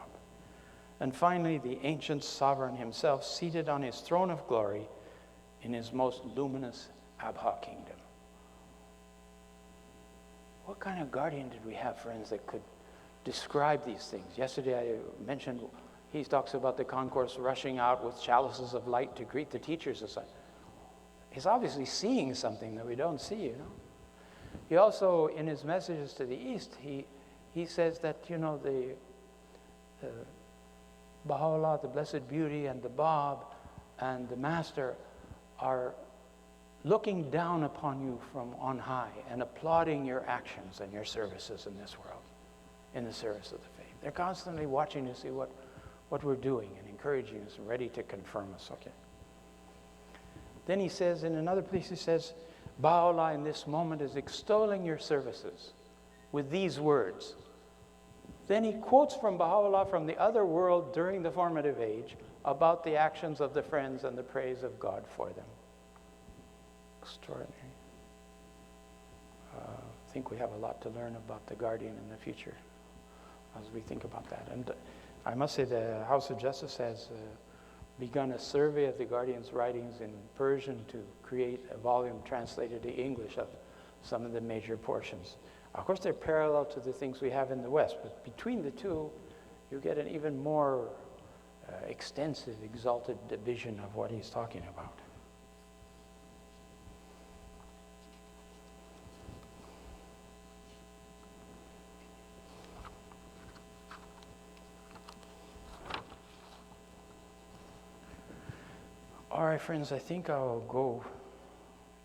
And finally, the ancient sovereign himself seated on his throne of glory in his most luminous Abha kingdom. What kind of guardian did we have, friends, that could describe these things? Yesterday I mentioned, he talks about the concourse rushing out with chalices of light to greet the teachers and such. He's obviously seeing something that we don't see, you know. He also, in his messages to the East, he says that, you know, the Baha'u'lláh, the Blessed Beauty, and the Bab, and the Master are looking down upon you from on high and applauding your actions and your services in this world, in the service of the faith. They're constantly watching to see what we're doing and encouraging us and ready to confirm us, okay? Then he says, in another place he says, Baha'u'lláh in this moment is extolling your services with these words. Then he quotes from Baha'u'lláh from the other world during the formative age about the actions of the friends and the praise of God for them. Extraordinary. I think we have a lot to learn about the guardian in the future as we think about that. And I must say the House of Justice has begun a survey of the guardian's writings in Persian to create a volume translated to English of some of the major portions. Of course, they're parallel to the things we have in the West, but between the two, you get an even more extensive, exalted vision of what he's talking about. All right, friends, I think I'll go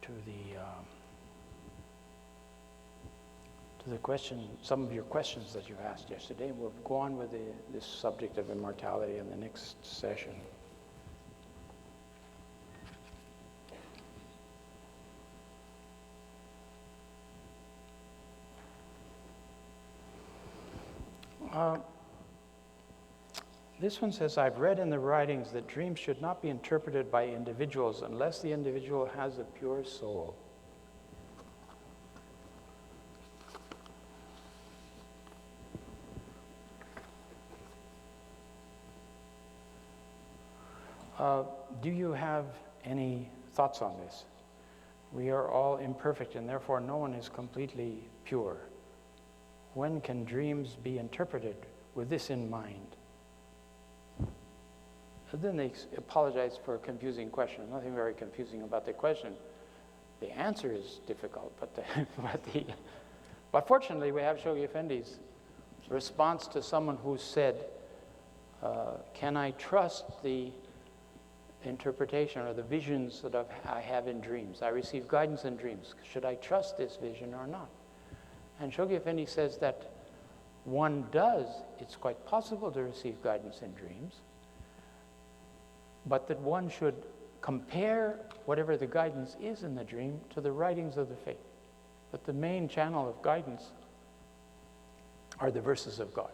to the question, some of your questions that you asked yesterday. We'll go on with this subject of immortality in the next session. This one says, I've read in the writings that dreams should not be interpreted by individuals unless the individual has a pure soul. Do you have any thoughts on this? We are all imperfect and therefore no one is completely pure. When can dreams be interpreted with this in mind? And then they apologize for a confusing question. Nothing very confusing about the question. The answer is difficult, but fortunately we have Shoghi Effendi's response to someone who said, can I trust the interpretation or the visions that I have in dreams? I receive guidance in dreams. Should I trust this vision or not? And Shoghi Effendi says that one does. It's quite possible to receive guidance in dreams, but that one should compare whatever the guidance is in the dream to the writings of the faith. That the main channel of guidance are the verses of God.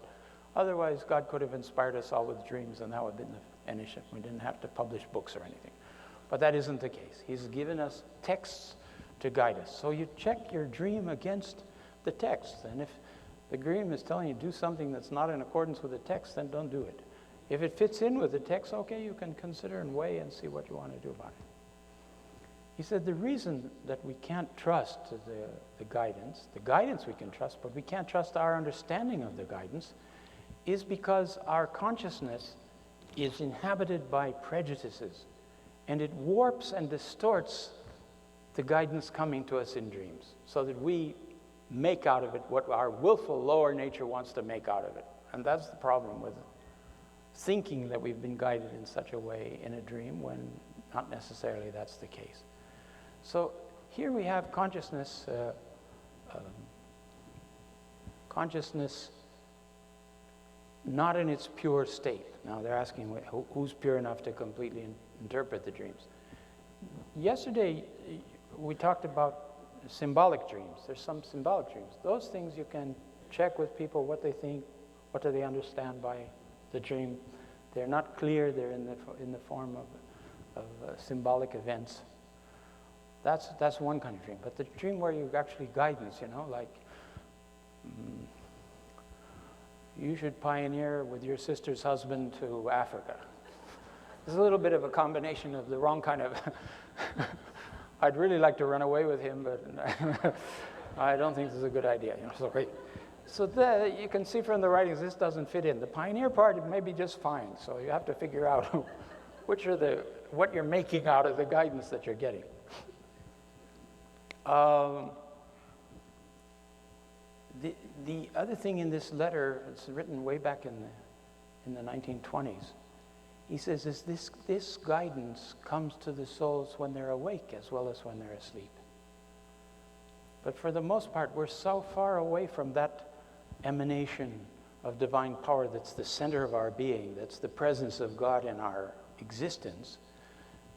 Otherwise, God could have inspired us all with dreams, and that would have been the initiative. We didn't have to publish books or anything. But that isn't the case. He's given us texts to guide us. So you check your dream against the text. And if the dream is telling you to do something that's not in accordance with the text, then don't do it. If it fits in with the text, okay, you can consider and weigh and see what you want to do about it. He said the reason that we can't trust the guidance we can trust, but we can't trust our understanding of the guidance, is because our consciousness is inhabited by prejudices, and it warps and distorts the guidance coming to us in dreams, so that we make out of it what our willful lower nature wants to make out of it. And that's the problem with thinking that we've been guided in such a way in a dream when not necessarily that's the case. So here we have consciousness not in its pure state. Now they're asking who's pure enough to completely interpret the dreams. Yesterday, we talked about symbolic dreams. There's some symbolic dreams. Those things you can check with people what they think, what do they understand by the dream. They're not clear. They're in the form of symbolic events. That's one kind of dream. But the dream where you actually guidance, like you should pioneer with your sister's husband to Africa. It's a little bit of a combination of the wrong kind of. I'd really like to run away with him, but I don't think this is a good idea. So you can see from the writings this doesn't fit in. The pioneer part may be just fine. So you have to figure out what you're making out of the guidance that you're getting. The other thing in this letter, it's written way back in the 1920s. He says this guidance comes to the souls when they're awake as well as when they're asleep. But for the most part, we're so far away from that emanation of divine power that's the center of our being, that's the presence of God in our existence,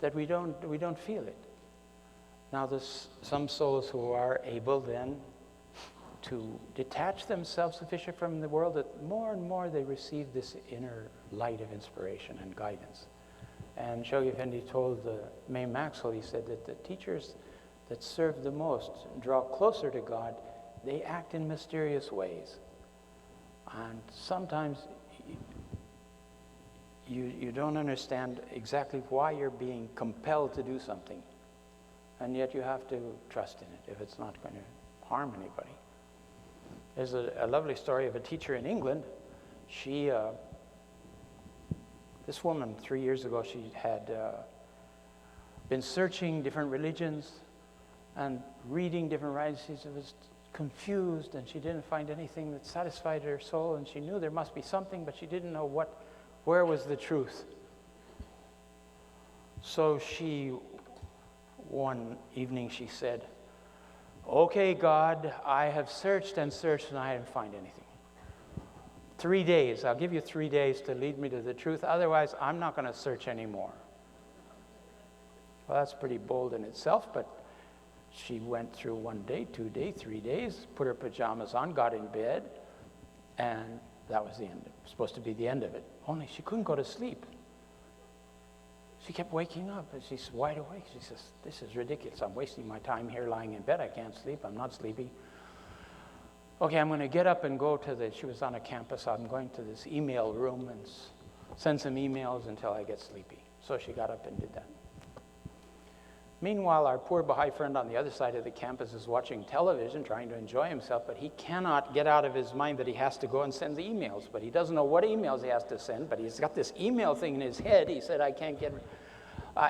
that we don't feel it. Now, there's some souls who are able then to detach themselves sufficiently from the world that more and more they receive this inner light of inspiration and guidance. And Shoghi Effendi told May Maxwell, he said that the teachers that serve the most, draw closer to God, they act in mysterious ways. And sometimes you don't understand exactly why you're being compelled to do something. And yet you have to trust in it if it's not going to harm anybody. There's a lovely story of a teacher in England. This woman, 3 years ago, she had been searching different religions and reading different writings. She was confused, and she didn't find anything that satisfied her soul, and she knew there must be something, but she didn't know where was the truth. So one evening she said, "Okay, God, I have searched and searched and I didn't find anything. 3 days, I'll give you 3 days to lead me to the truth. Otherwise, I'm not going to search anymore." Well, that's pretty bold in itself, but she went through 1 day, 2 days, 3 days, put her pajamas on, got in bed, and that was the end. It was supposed to be the end of it. Only she couldn't go to sleep. She kept waking up, and she's wide awake. She says, "This is ridiculous. I'm wasting my time here lying in bed. I can't sleep. I'm not sleepy. Okay, I'm going to get up and go to she was on a campus. I'm going to this email room and send some emails until I get sleepy." So she got up and did that. Meanwhile, our poor Baha'i friend on the other side of the campus is watching television, trying to enjoy himself, but he cannot get out of his mind that he has to go and send the emails. But he doesn't know what emails he has to send, but he's got this email thing in his head. He said, "I can't get..."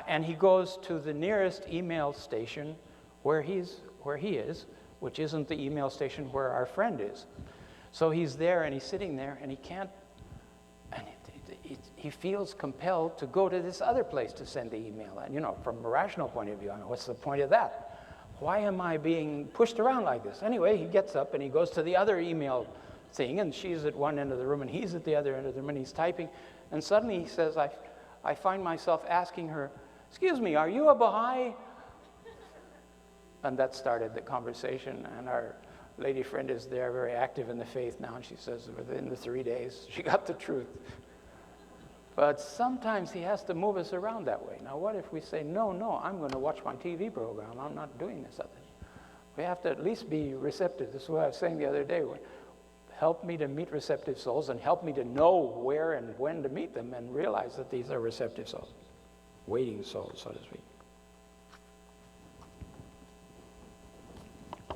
And he goes to the nearest email station where he is, which isn't the email station where our friend is. So he's there, and he's sitting there, and he can't, and he feels compelled to go to this other place to send the email. And, from a rational point of view, what's the point of that? Why am I being pushed around like this? Anyway, he gets up, and he goes to the other email thing, and she's at one end of the room, and he's at the other end of the room, and he's typing. And suddenly he says, I find myself asking her, "Excuse me, are you a Baha'i?" And that started the conversation, and our lady friend is there, very active in the faith now, and she says within the 3 days, she got the truth. But sometimes he has to move us around that way. Now, what if we say, no, I'm going to watch my TV program. I'm not doing this other thing. We have to at least be receptive. This is what I was saying the other day. Help me to meet receptive souls, and help me to know where and when to meet them, and realize that these are receptive souls, waiting souls, so to speak.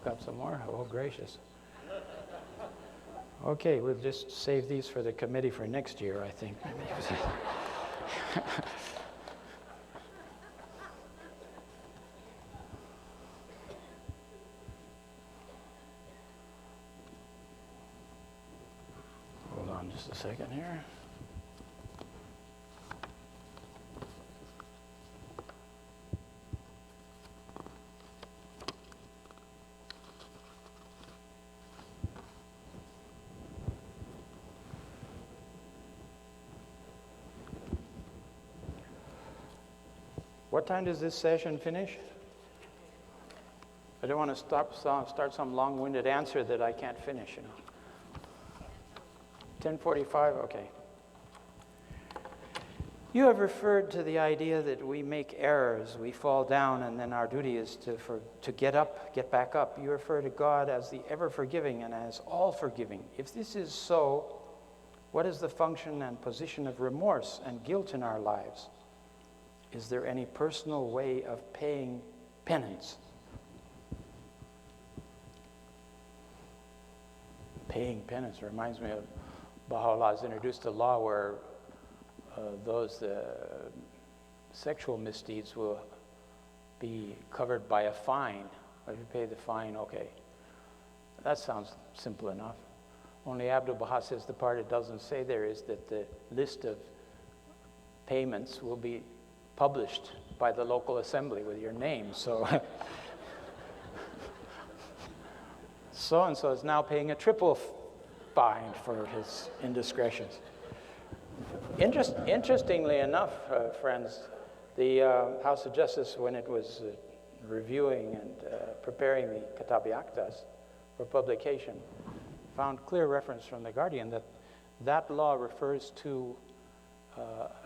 Got some more? Oh, gracious. Okay, we'll just save these for the committee for next year, I think. Hold on just a second here. What time does this session finish? I don't want to start some long-winded answer that I can't finish, 10:45, okay. You have referred to the idea that we make errors, we fall down, and then our duty is to get up, get back up. You refer to God as the ever-forgiving and as all-forgiving. If this is so, what is the function and position of remorse and guilt in our lives? Is there any personal way of paying penance? Paying penance reminds me of Baha'u'lláh has introduced a law where those sexual misdeeds will be covered by a fine. If you pay the fine, okay. That sounds simple enough. Only Abdu'l-Baha says the part it doesn't say there is that the list of payments will be published by the local assembly with your name. So so-and-so is now paying a triple fine for his indiscretions. Interestingly enough, friends, the House of Justice, when it was reviewing and preparing the Kitabi Aktas for publication, found clear reference from the Guardian that that law refers to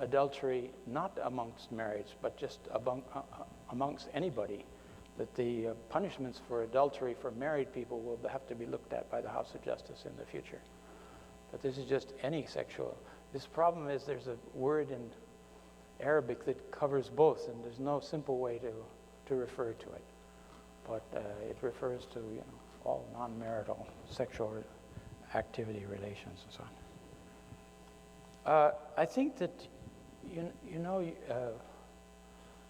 adultery not amongst marrieds, but just amongst anybody, that the punishments for adultery for married people will have to be looked at by the House of Justice in the future. But this is just any sexual. This problem is there's a word in Arabic that covers both, and there's no simple way to refer to it. But it refers to all non-marital sexual activity, relations, and so on. I think that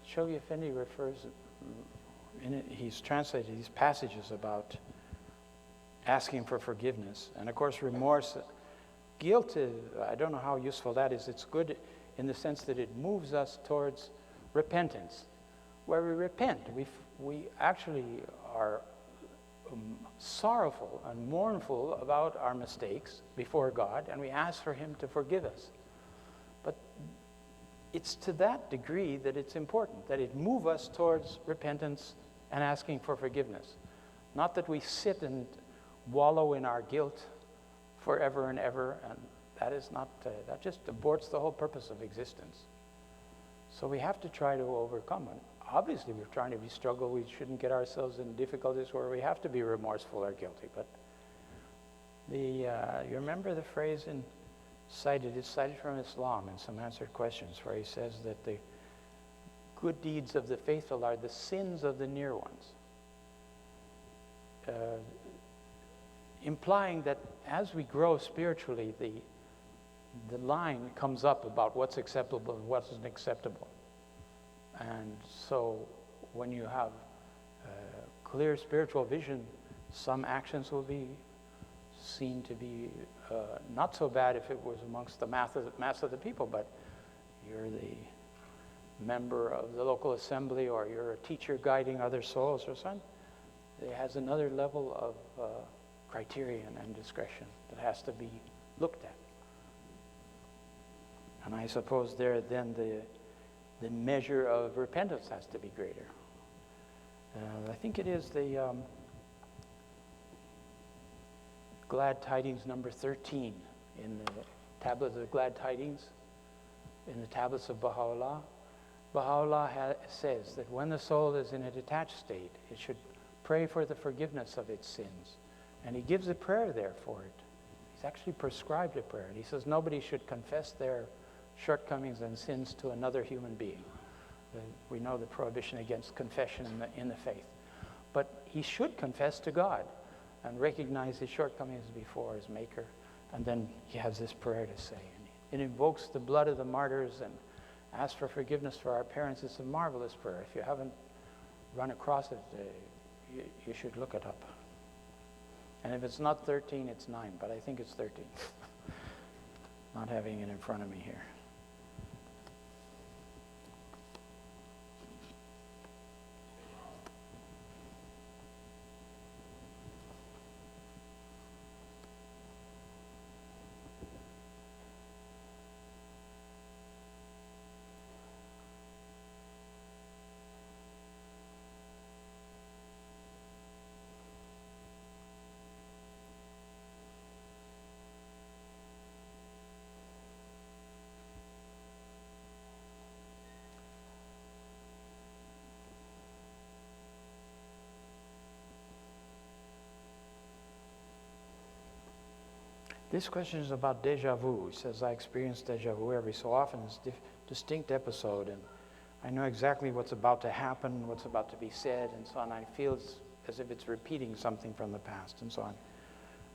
Shoghi Effendi refers in it, he's translated these passages about asking for forgiveness, and of course remorse. Guilt, I don't know how useful that is. It's good in the sense that it moves us towards repentance. Where we repent, we actually are sorrowful and mournful about our mistakes before God, and we ask for Him to forgive us. But it's to that degree that it's important, that it moves us towards repentance and asking for forgiveness. Not that we sit and wallow in our guilt forever and ever, and that is not, that just aborts the whole purpose of existence. So we have to try to overcome it. Obviously, we're trying to struggle. We shouldn't get ourselves in difficulties where we have to be remorseful or guilty. But you remember the phrase it's cited from Islam in some answered questions, where he says that the good deeds of the faithful are the sins of the near ones. Implying that as we grow spiritually, the line comes up about what's acceptable and what's unacceptable. And so when you have clear spiritual vision, some actions will be seen to be not so bad if it was amongst the mass of the people, but you're the member of the local assembly, or you're a teacher guiding other souls or something. It has another level of criterion and discretion that has to be looked at. And I suppose there then the measure of repentance has to be greater. I think it is the Glad Tidings number 13 in the tablets of Glad Tidings, in the tablets of Baha'u'lláh. Baha'u'lláh says that when the soul is in a detached state, it should pray for the forgiveness of its sins. And he gives a prayer there for it. He's actually prescribed a prayer. And he says nobody should confess their shortcomings and sins to another human being. We know the prohibition against confession in the faith. But he should confess to God and recognize his shortcomings before his Maker. And then he has this prayer to say. And it invokes the blood of the martyrs and asks for forgiveness for our parents. It's a marvelous prayer. If you haven't run across it, you should look it up. And if it's not 13, it's 9, but I think it's 13. Not having it in front of me here. This question is about deja vu. He says, I experience deja vu every so often. It's a distinct episode, and I know exactly what's about to happen, what's about to be said, and so on. I feel as if it's repeating something from the past, and so on.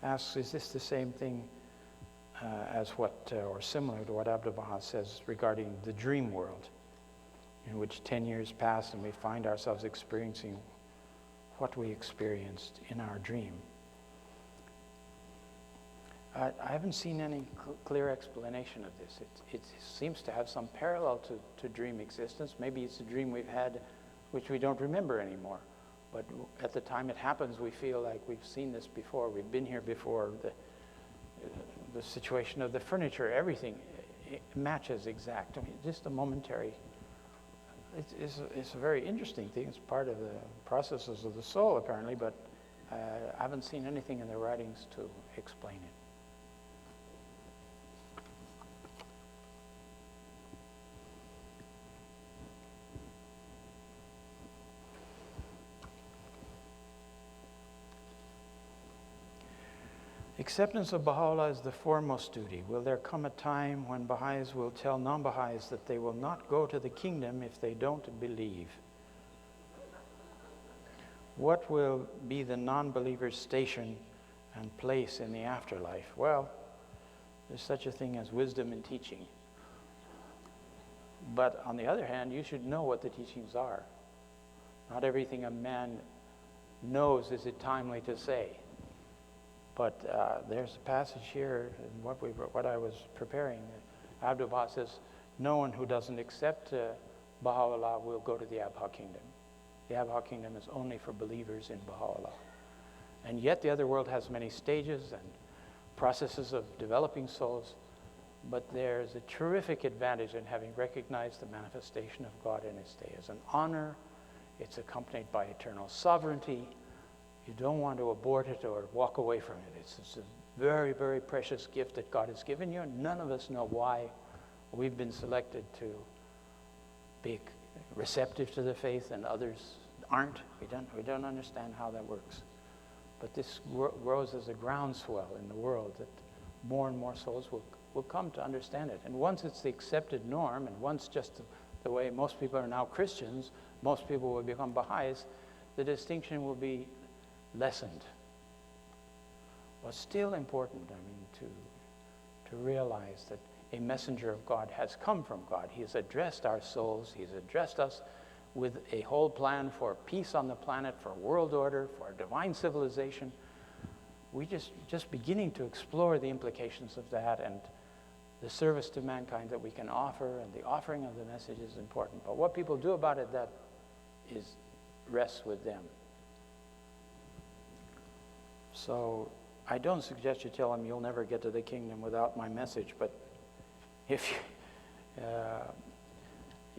Asks, is this the same thing as what, or similar to what Abdu'l-Baha says regarding the dream world, in which 10 years pass and we find ourselves experiencing what we experienced in our dream? I haven't seen any clear explanation of this. It seems to have some parallel to dream existence. Maybe it's a dream we've had which we don't remember anymore. But at the time it happens, we feel like we've seen this before. We've been here before. The situation of the furniture, everything, it matches exact. I mean, just a momentary. It's a very interesting thing. It's part of the processes of the soul, apparently, but I haven't seen anything in the writings to explain it. Acceptance of Baha'u'lláh is the foremost duty. Will there come a time when Baha'is will tell non-Baha'is that they will not go to the kingdom if they don't believe? What will be the non-believer's station and place in the afterlife? Well, there's such a thing as wisdom in teaching. But on the other hand, you should know what the teachings are. Not everything a man knows is it timely to say. But there's a passage here in what I was preparing. Abdu'l-Baha says, no one who doesn't accept Baha'u'lláh will go to the Abha kingdom. The Abha kingdom is only for believers in Baha'u'lláh. And yet the other world has many stages and processes of developing souls, but there's a terrific advantage in having recognized the manifestation of God in His day as an honor. It's accompanied by eternal sovereignty. You don't want to abort it or walk away from it. It's a very, very precious gift that God has given you, and none of us know why we've been selected to be receptive to the faith and others aren't. We don't understand how that works. But this grows as a groundswell in the world that more and more souls will come to understand it. And once it's the accepted norm, and once just the way most people are now Christians, most people will become Baha'is, the distinction will be lessened. But still important, I mean, to realize that a messenger of God has come from God. He has addressed our souls. He has addressed us with a whole plan for peace on the planet, for world order, for divine civilization. We just beginning to explore the implications of that and the service to mankind that we can offer, and the offering of the message is important. But what people do about it, that rests with them. So I don't suggest you tell them you'll never get to the kingdom without my message, but if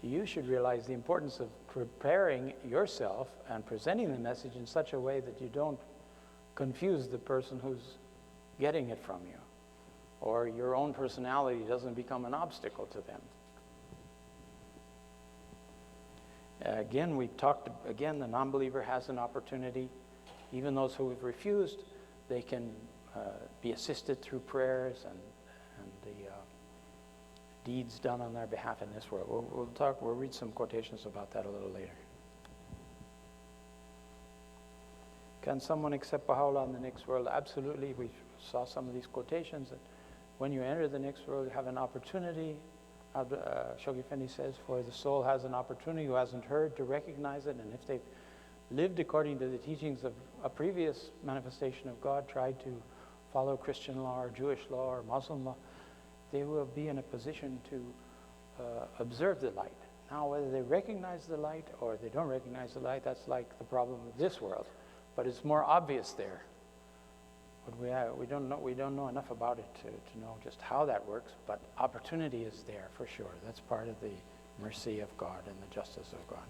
you should realize the importance of preparing yourself and presenting the message in such a way that you don't confuse the person who's getting it from you, or your own personality doesn't become an obstacle to them. Again, we've talked, the non-believer has an opportunity. Even those who have refused, they can be assisted through prayers and the deeds done on their behalf in this world. We'll read some quotations about that a little later. Can someone accept Baha'u'lláh in the next world? Absolutely. We saw some of these quotations that when you enter the next world, you have an opportunity. Shoghi Effendi says, for the soul has an opportunity who hasn't heard to recognize it, and if they've lived according to the teachings of a previous manifestation of God, tried to follow Christian law or Jewish law or Muslim law, they will be in a position to observe the light. Now, whether they recognize the light or they don't recognize the light, that's like the problem of this world. But it's more obvious there. But we don't know enough about it to know just how that works, but opportunity is there for sure. That's part of the mercy of God and the justice of God.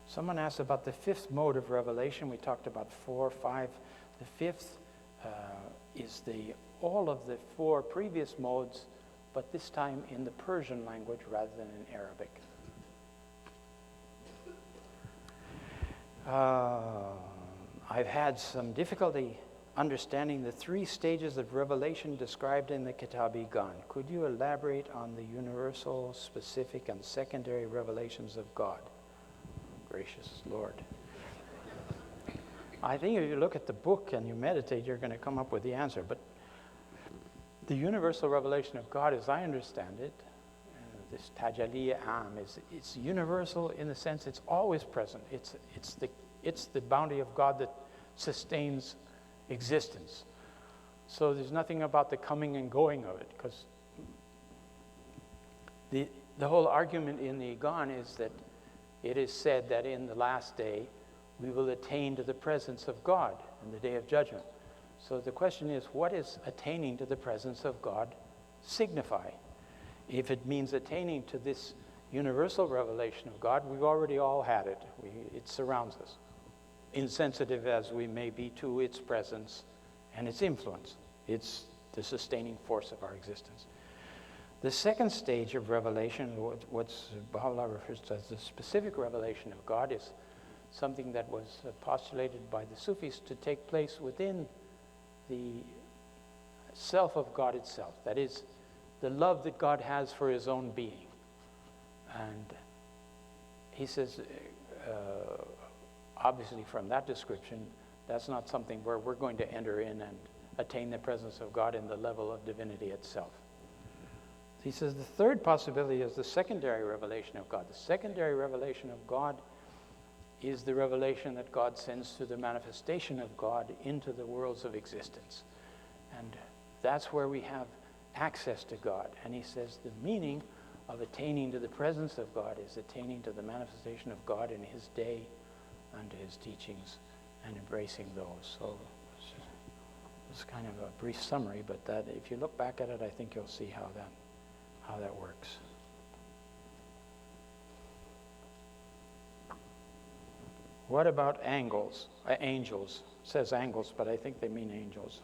Someone asked about the fifth mode of revelation. We talked about 4, 5. The fifth is all of the 4 previous modes, but this time in the Persian language rather than in Arabic. I've had some difficulty understanding the three stages of revelation described in the Kitab-i-Gan. Could you elaborate on the universal, specific, and secondary revelations of God? Gracious Lord. I think if you look at the book and you meditate, you're going to come up with the answer. But the universal revelation of God, as I understand it, this tajalli am, it's universal in the sense it's always present. It's the bounty of God that sustains existence. So there's nothing about the coming and going of it, because the whole argument in the Gan is that it is said that in the last day we will attain to the presence of God in the day of judgment. So the question is, what is attaining to the presence of God signify? If it means attaining to this universal revelation of God, we've already all had it. It surrounds us, insensitive as we may be to its presence and its influence. It's the sustaining force of our existence. The second stage of revelation, what Baha'u'lláh refers to as the specific revelation of God, is something that was postulated by the Sufis to take place within the self of God itself. That is, the love that God has for his own being. And he says, obviously from that description, that's not something where we're going to enter in and attain the presence of God in the level of divinity itself. He says the third possibility is the secondary revelation of God. The secondary revelation of God is the revelation that God sends through the manifestation of God into the worlds of existence. And that's where we have access to God. And he says the meaning of attaining to the presence of God is attaining to the manifestation of God in his day and his teachings and embracing those. So it's kind of a brief summary, but that if you look back at it, I think you'll see how that works. What about angels? Angels. It says angles, but I think they mean angels.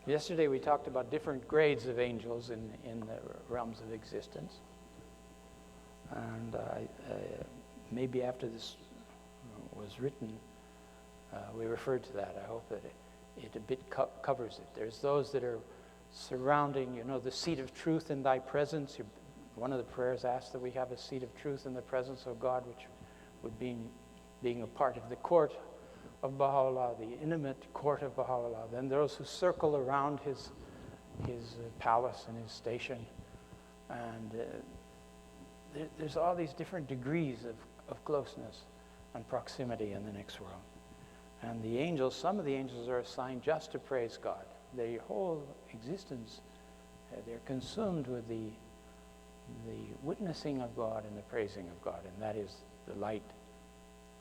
Yesterday we talked about different grades of angels in the realms of existence. And maybe after this was written, we referred to that. I hope that it a bit covers it. There's those that are surrounding, the seat of truth in thy presence. One of the prayers asks that we have a seat of truth in the presence of God, which would be being a part of the court of Baha'u'lláh, the intimate court of Baha'u'lláh. Then those who circle around his palace and his station. And there's all these different degrees of closeness and proximity in the next world. And the angels, some of the angels are assigned just to praise God. Their whole existence, they're consumed with the witnessing of God and the praising of God. And that is the light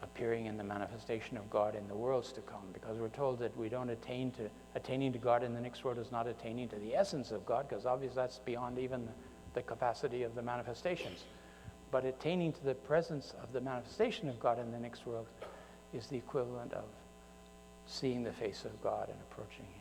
appearing in the manifestation of God in the worlds to come, because we're told that we don't attaining to God in the next world is not attaining to the essence of God, because obviously that's beyond even the capacity of the manifestations. But attaining to the presence of the manifestation of God in the next world is the equivalent of seeing the face of God and approaching him.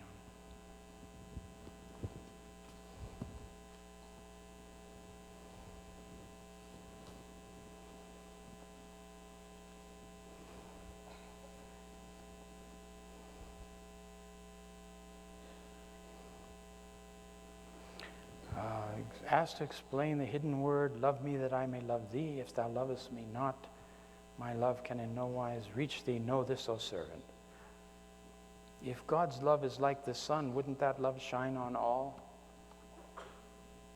Asked to explain the hidden word, love me that I may love thee. If thou lovest me not, my love can in no wise reach thee. Know this, O servant. If God's love is like the sun, wouldn't that love shine on all?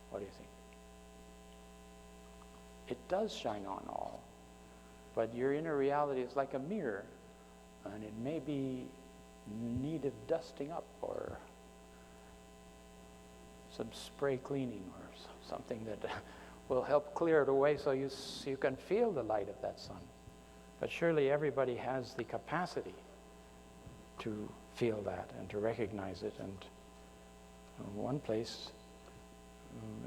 What do you think? It does shine on all, but your inner reality is like a mirror, and it may be in need of dusting up or some spray cleaning or something that will help clear it away so you can feel the light of that sun. But surely everybody has the capacity to feel that and to recognize it. And in one place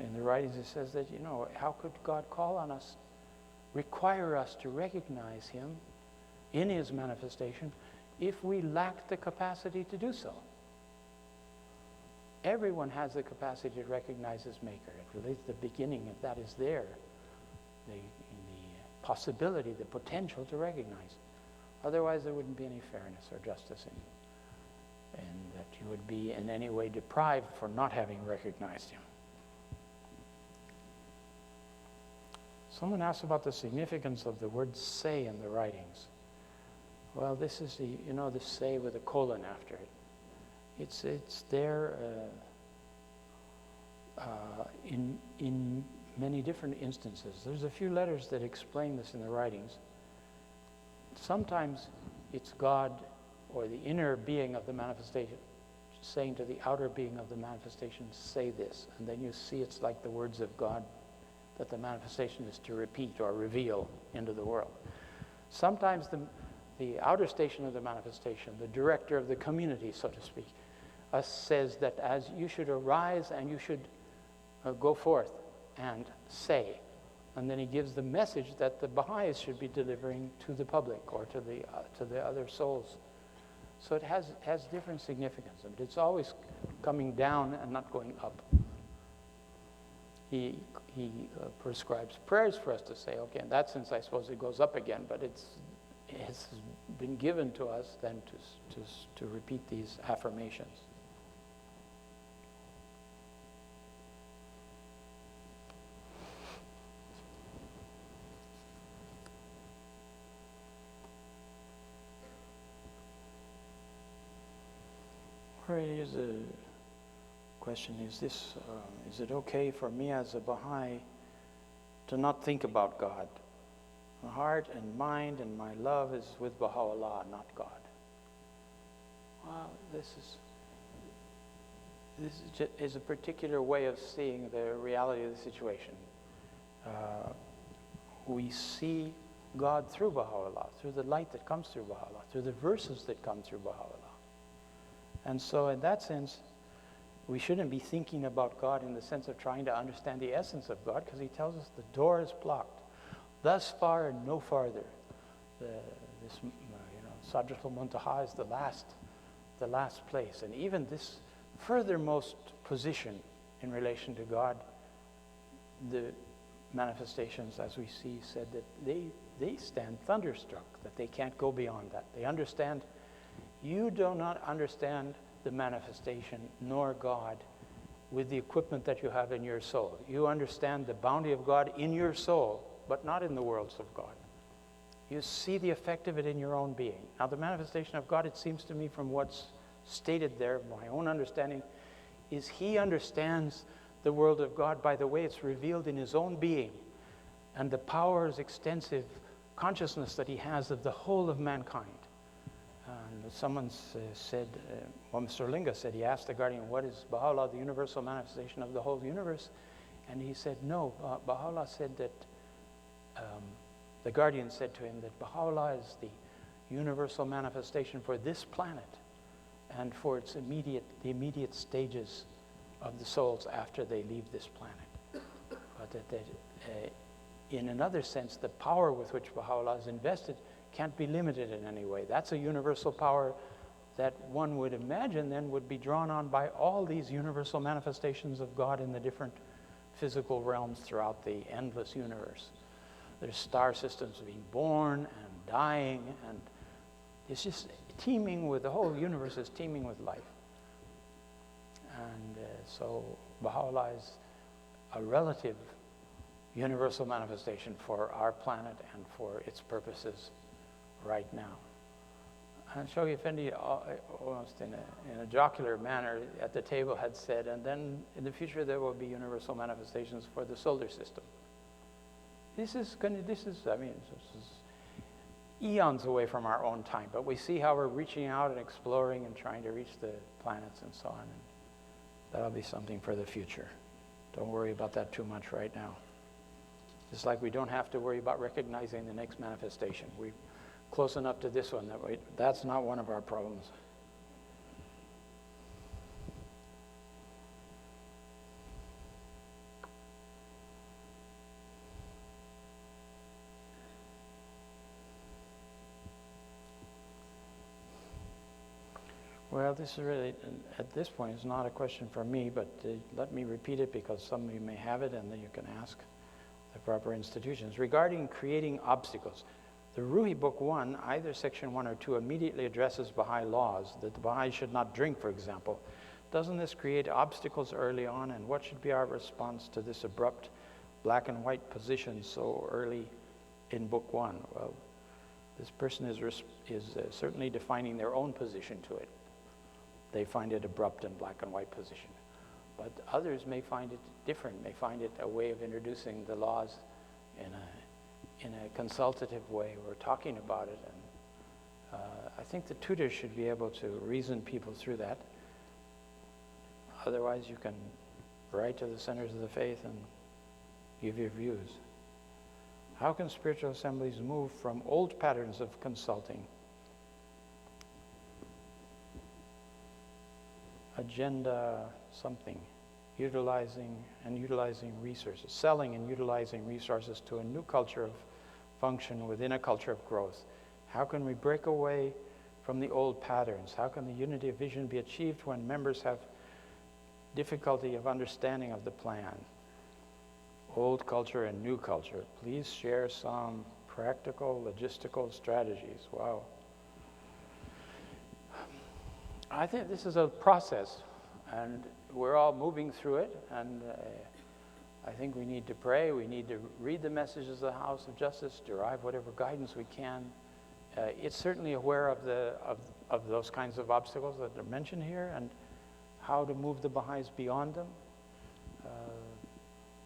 in the writings it says that, how could God call on us, require us to recognize him in his manifestation if we lacked the capacity to do so? Everyone has the capacity to recognize his maker. At least the beginning of that is there. The possibility, the potential to recognize. Otherwise, there wouldn't be any fairness or justice in that you would be in any way deprived for not having recognized him. Someone asked about the significance of the word say in the writings. Well, this is the say with a colon after it. It's there in many different instances. There's a few letters that explain this in the writings. Sometimes it's God or the inner being of the manifestation saying to the outer being of the manifestation, say this. And then you see it's like the words of God that the manifestation is to repeat or reveal into the world. Sometimes the outer station of the manifestation, the director of the community, so to speak, says that as you should arise and you should go forth and say. And then he gives the message that the Baha'is should be delivering to the public or to the other souls. So it has different significance. But it's always coming down and not going up. He prescribes prayers for us to say, okay, in that sense I suppose it goes up again, but it's been given to us then to repeat these affirmations. Here's a question: is it okay for me as a Baha'i to not think about God? My heart and mind and my love is with Bahá'u'lláh, not God. Well, this is a particular way of seeing the reality of the situation. We see God through Bahá'u'lláh, through the light that comes through Bahá'u'lláh, through the verses that come through Bahá'u'lláh. And so in that sense, we shouldn't be thinking about God in the sense of trying to understand the essence of God, because he tells us the door is blocked. Thus far and no farther. Sadratul Muntaha is the last place. And even this furthermost position in relation to God, the manifestations, as we see, said that they stand thunderstruck, that they can't go beyond that. They understand. You do not understand the manifestation nor God with the equipment that you have in your soul. You understand the bounty of God in your soul, but not in the worlds of God. You see the effect of it in your own being. Now, the manifestation of God, it seems to me from what's stated there, my own understanding, is he understands the world of God by the way it's revealed in his own being and the powers, extensive consciousness that he has of the whole of mankind. And someone said, Mr. Linga said, he asked the guardian, what is Baha'u'lláh, the universal manifestation of the whole universe? And he said, no, Baha'u'lláh said that, the guardian said to him that Baha'u'lláh is the universal manifestation for this planet and for its the immediate stages of the souls after they leave this planet. But that in another sense, the power with which Baha'u'lláh is invested can't be limited in any way. That's a universal power that one would imagine then would be drawn on by all these universal manifestations of God in the different physical realms throughout the endless universe. There's star systems being born and dying, and it's just teeming with, the whole universe is teeming with life. And so Baha'u'lláh is a relative universal manifestation for our planet and for its purposes right now. And Shoghi Effendi, almost in a jocular manner at the table, had said, and then in the future there will be universal manifestations for the solar system. This is eons away from our own time, but we see how we're reaching out and exploring and trying to reach the planets and so on. And that'll be something for the future. Don't worry about that too much right now. Just like we don't have to worry about recognizing the next manifestation. We're close enough to this one that that's not one of our problems. Well, this is really, at this point, it's not a question for me, but let me repeat it because some of you may have it, and then you can ask the proper institutions. Regarding creating obstacles, The Ruhi Book 1, either section 1 or 2, immediately addresses Baha'i laws, that the Baha'i should not drink, for example. Doesn't this create obstacles early on, and what should be our response to this abrupt black and white position so early in Book 1? Well, this person is certainly defining their own position to it. They find it abrupt and black and white position. But others may find it different, may find it a way of introducing the laws in a consultative way. We're talking about it, and I think the tutor should be able to reason people through that. Otherwise, you can write to the centers of the faith and give your views. How can spiritual assemblies move from old patterns of consulting, agenda something, utilizing resources, selling and utilizing resources to a new culture of function within a culture of growth? How can we break away from the old patterns? How can the unity of vision be achieved when members have difficulty of understanding of the plan? Old culture and new culture. Please share some practical, logistical strategies. Wow. I think this is a process, and we're all moving through it, and I think we need to pray, we need to read the messages of the House of Justice, derive whatever guidance we can. It's certainly aware of those kinds of obstacles that are mentioned here, and how to move the Baha'is beyond them.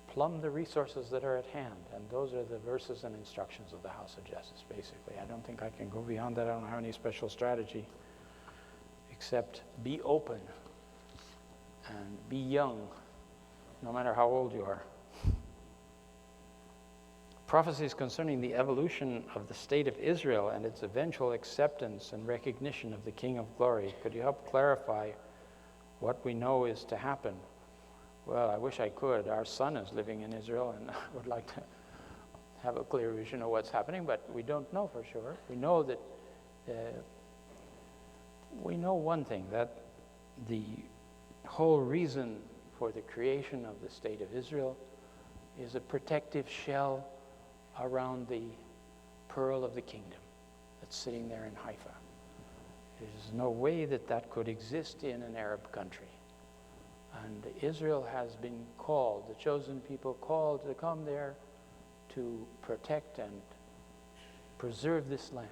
Plumb the resources that are at hand, and those are the verses and instructions of the House of Justice, basically. I don't think I can go beyond that. I don't have any special strategy, except be open and be young, no matter how old you are. Prophecies concerning the evolution of the state of Israel and its eventual acceptance and recognition of the King of Glory. Could you help clarify what we know is to happen? Well, I wish I could. Our son is living in Israel, and I would like to have a clear vision of what's happening, but we don't know for sure. We know that we know one thing, that the whole reason for the creation of the state of Israel is a protective shell around the pearl of the kingdom that's sitting there in Haifa. There's no way that that could exist in an Arab country. And Israel has been called, the chosen people called to come there to protect and preserve this land.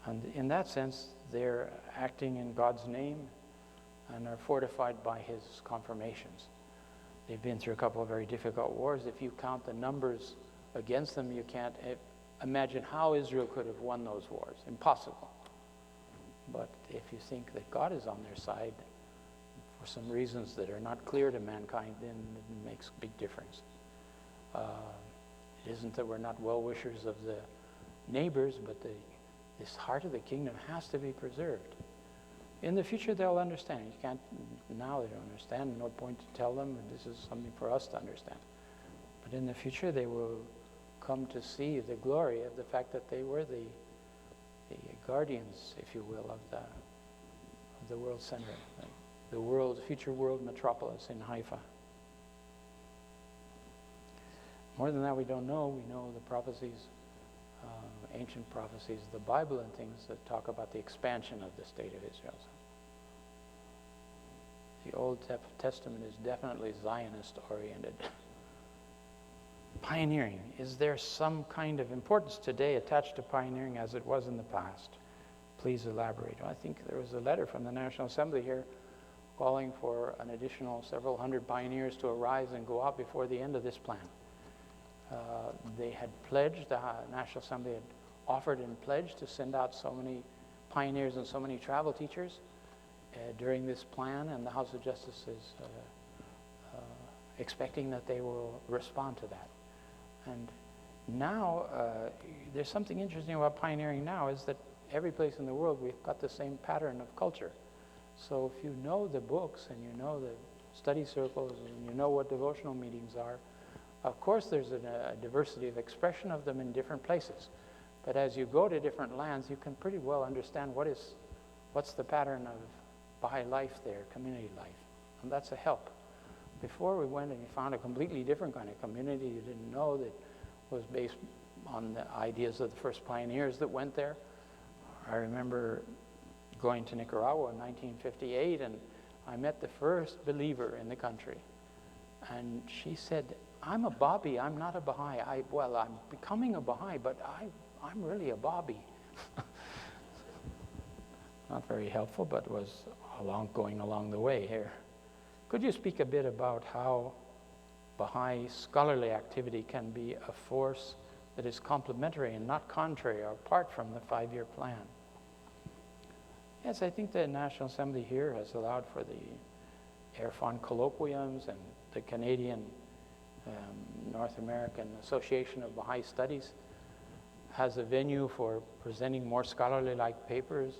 And in that sense, they're acting in God's name and are fortified by his confirmations. They've been through a couple of very difficult wars. If you count the numbers against them, you can't imagine how Israel could have won those wars. Impossible. But if you think that God is on their side, for some reasons that are not clear to mankind, then it makes a big difference. It isn't that we're not well-wishers of the neighbors, but this heart of the kingdom has to be preserved. In the future, they'll understand. You can't, now they don't understand. No point to tell them, and this is something for us to understand. But in the future, they will come to see the glory of the fact that they were the guardians, if you will, of the world center. The future world metropolis in Haifa. More than that, we don't know. We know the prophecies, ancient prophecies, the Bible and things that talk about the expansion of the state of Israel. The Old Testament is definitely Zionist-oriented. Pioneering. Is there some kind of importance today attached to pioneering as it was in the past? Please elaborate. I think there was a letter from the National Assembly here calling for an additional several hundred pioneers to arise and go out before the end of this plan. They had pledged, the National Assembly had offered and pledged to send out so many pioneers and so many travel teachers during this plan, and the House of Justice is expecting that they will respond to that. And now, there's something interesting about pioneering now, is that every place in the world we've got the same pattern of culture. So if you know the books and you know the study circles and you know what devotional meetings are, of course there's a diversity of expression of them in different places. But as you go to different lands, you can pretty well understand what's the pattern of Baha'i life there, community life. And that's a help. Before we went and you found a completely different kind of community you didn't know that was based on the ideas of the first pioneers that went there. I remember going to Nicaragua in 1958, and I met the first believer in the country. And she said, I'm a Bobby, I'm not a Baha'i. I'm becoming a Baha'i, but I'm really a Bobby. Not very helpful, but was going along the way here. Could you speak a bit about how Baha'i scholarly activity can be a force that is complementary and not contrary or apart from the 5-year plan? Yes, I think the National Assembly here has allowed for the Airfon colloquiums, and the Canadian North American Association of Baha'i Studies has a venue for presenting more scholarly-like papers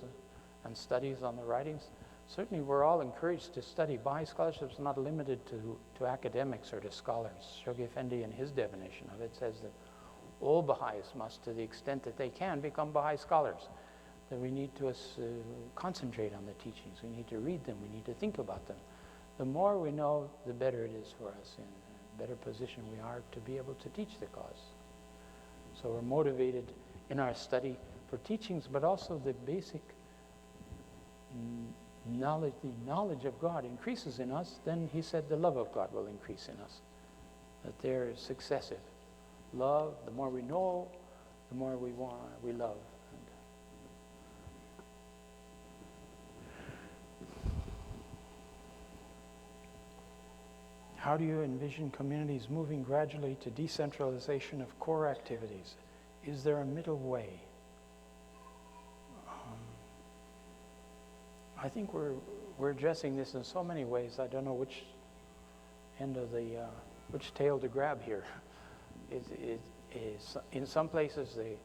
and studies on the writings. Certainly we're all encouraged to study. Baha'i scholarship is not limited to academics or to scholars. Shoghi Effendi, in his definition of it, says that all Baha'is must, to the extent that they can, become Baha'i scholars. That we need to concentrate on the teachings. We need to read them. We need to think about them. The more we know, the better it is for us, and the better position we are to be able to teach the cause. So we're motivated in our study for teachings, but also the basic knowledge. The knowledge of God increases in us, then he said the love of God will increase in us. That there is successive. Love, the more we know, the more we love. How do you envision communities moving gradually to decentralization of core activities? Is there a middle way? I think we're addressing this in so many ways. I don't know which end of the which tail to grab here. In some places, the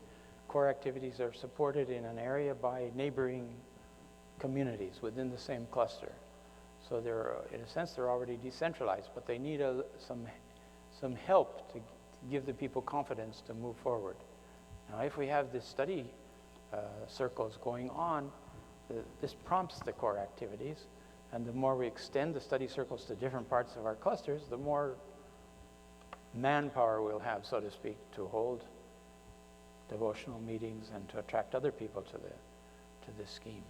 core activities are supported in an area by neighboring communities within the same cluster. So they're, in a sense, they're already decentralized, but they need some help to give the people confidence to move forward. Now, if we have this study circles going on, this prompts the core activities, and the more we extend the study circles to different parts of our clusters, the more manpower we'll have, so to speak, to hold devotional meetings and to attract other people to this scheme.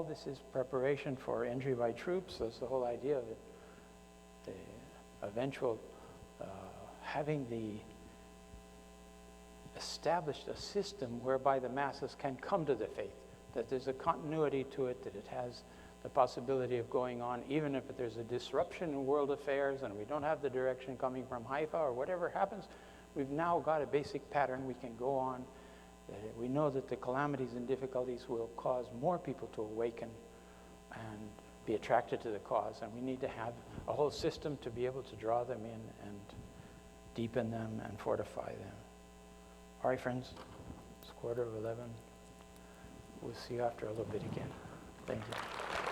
This is preparation for entry by troops. That's the whole idea of it. The eventual having established a system whereby the masses can come to the faith, that there's a continuity to it, that it has the possibility of going on, even if there's a disruption in world affairs and we don't have the direction coming from Haifa or whatever happens, we've now got a basic pattern we can go on. We know that the calamities and difficulties will cause more people to awaken and be attracted to the cause, and we need to have a whole system to be able to draw them in and deepen them and fortify them. All right, friends, it's 11:15. We'll see you after a little bit again. Thank you.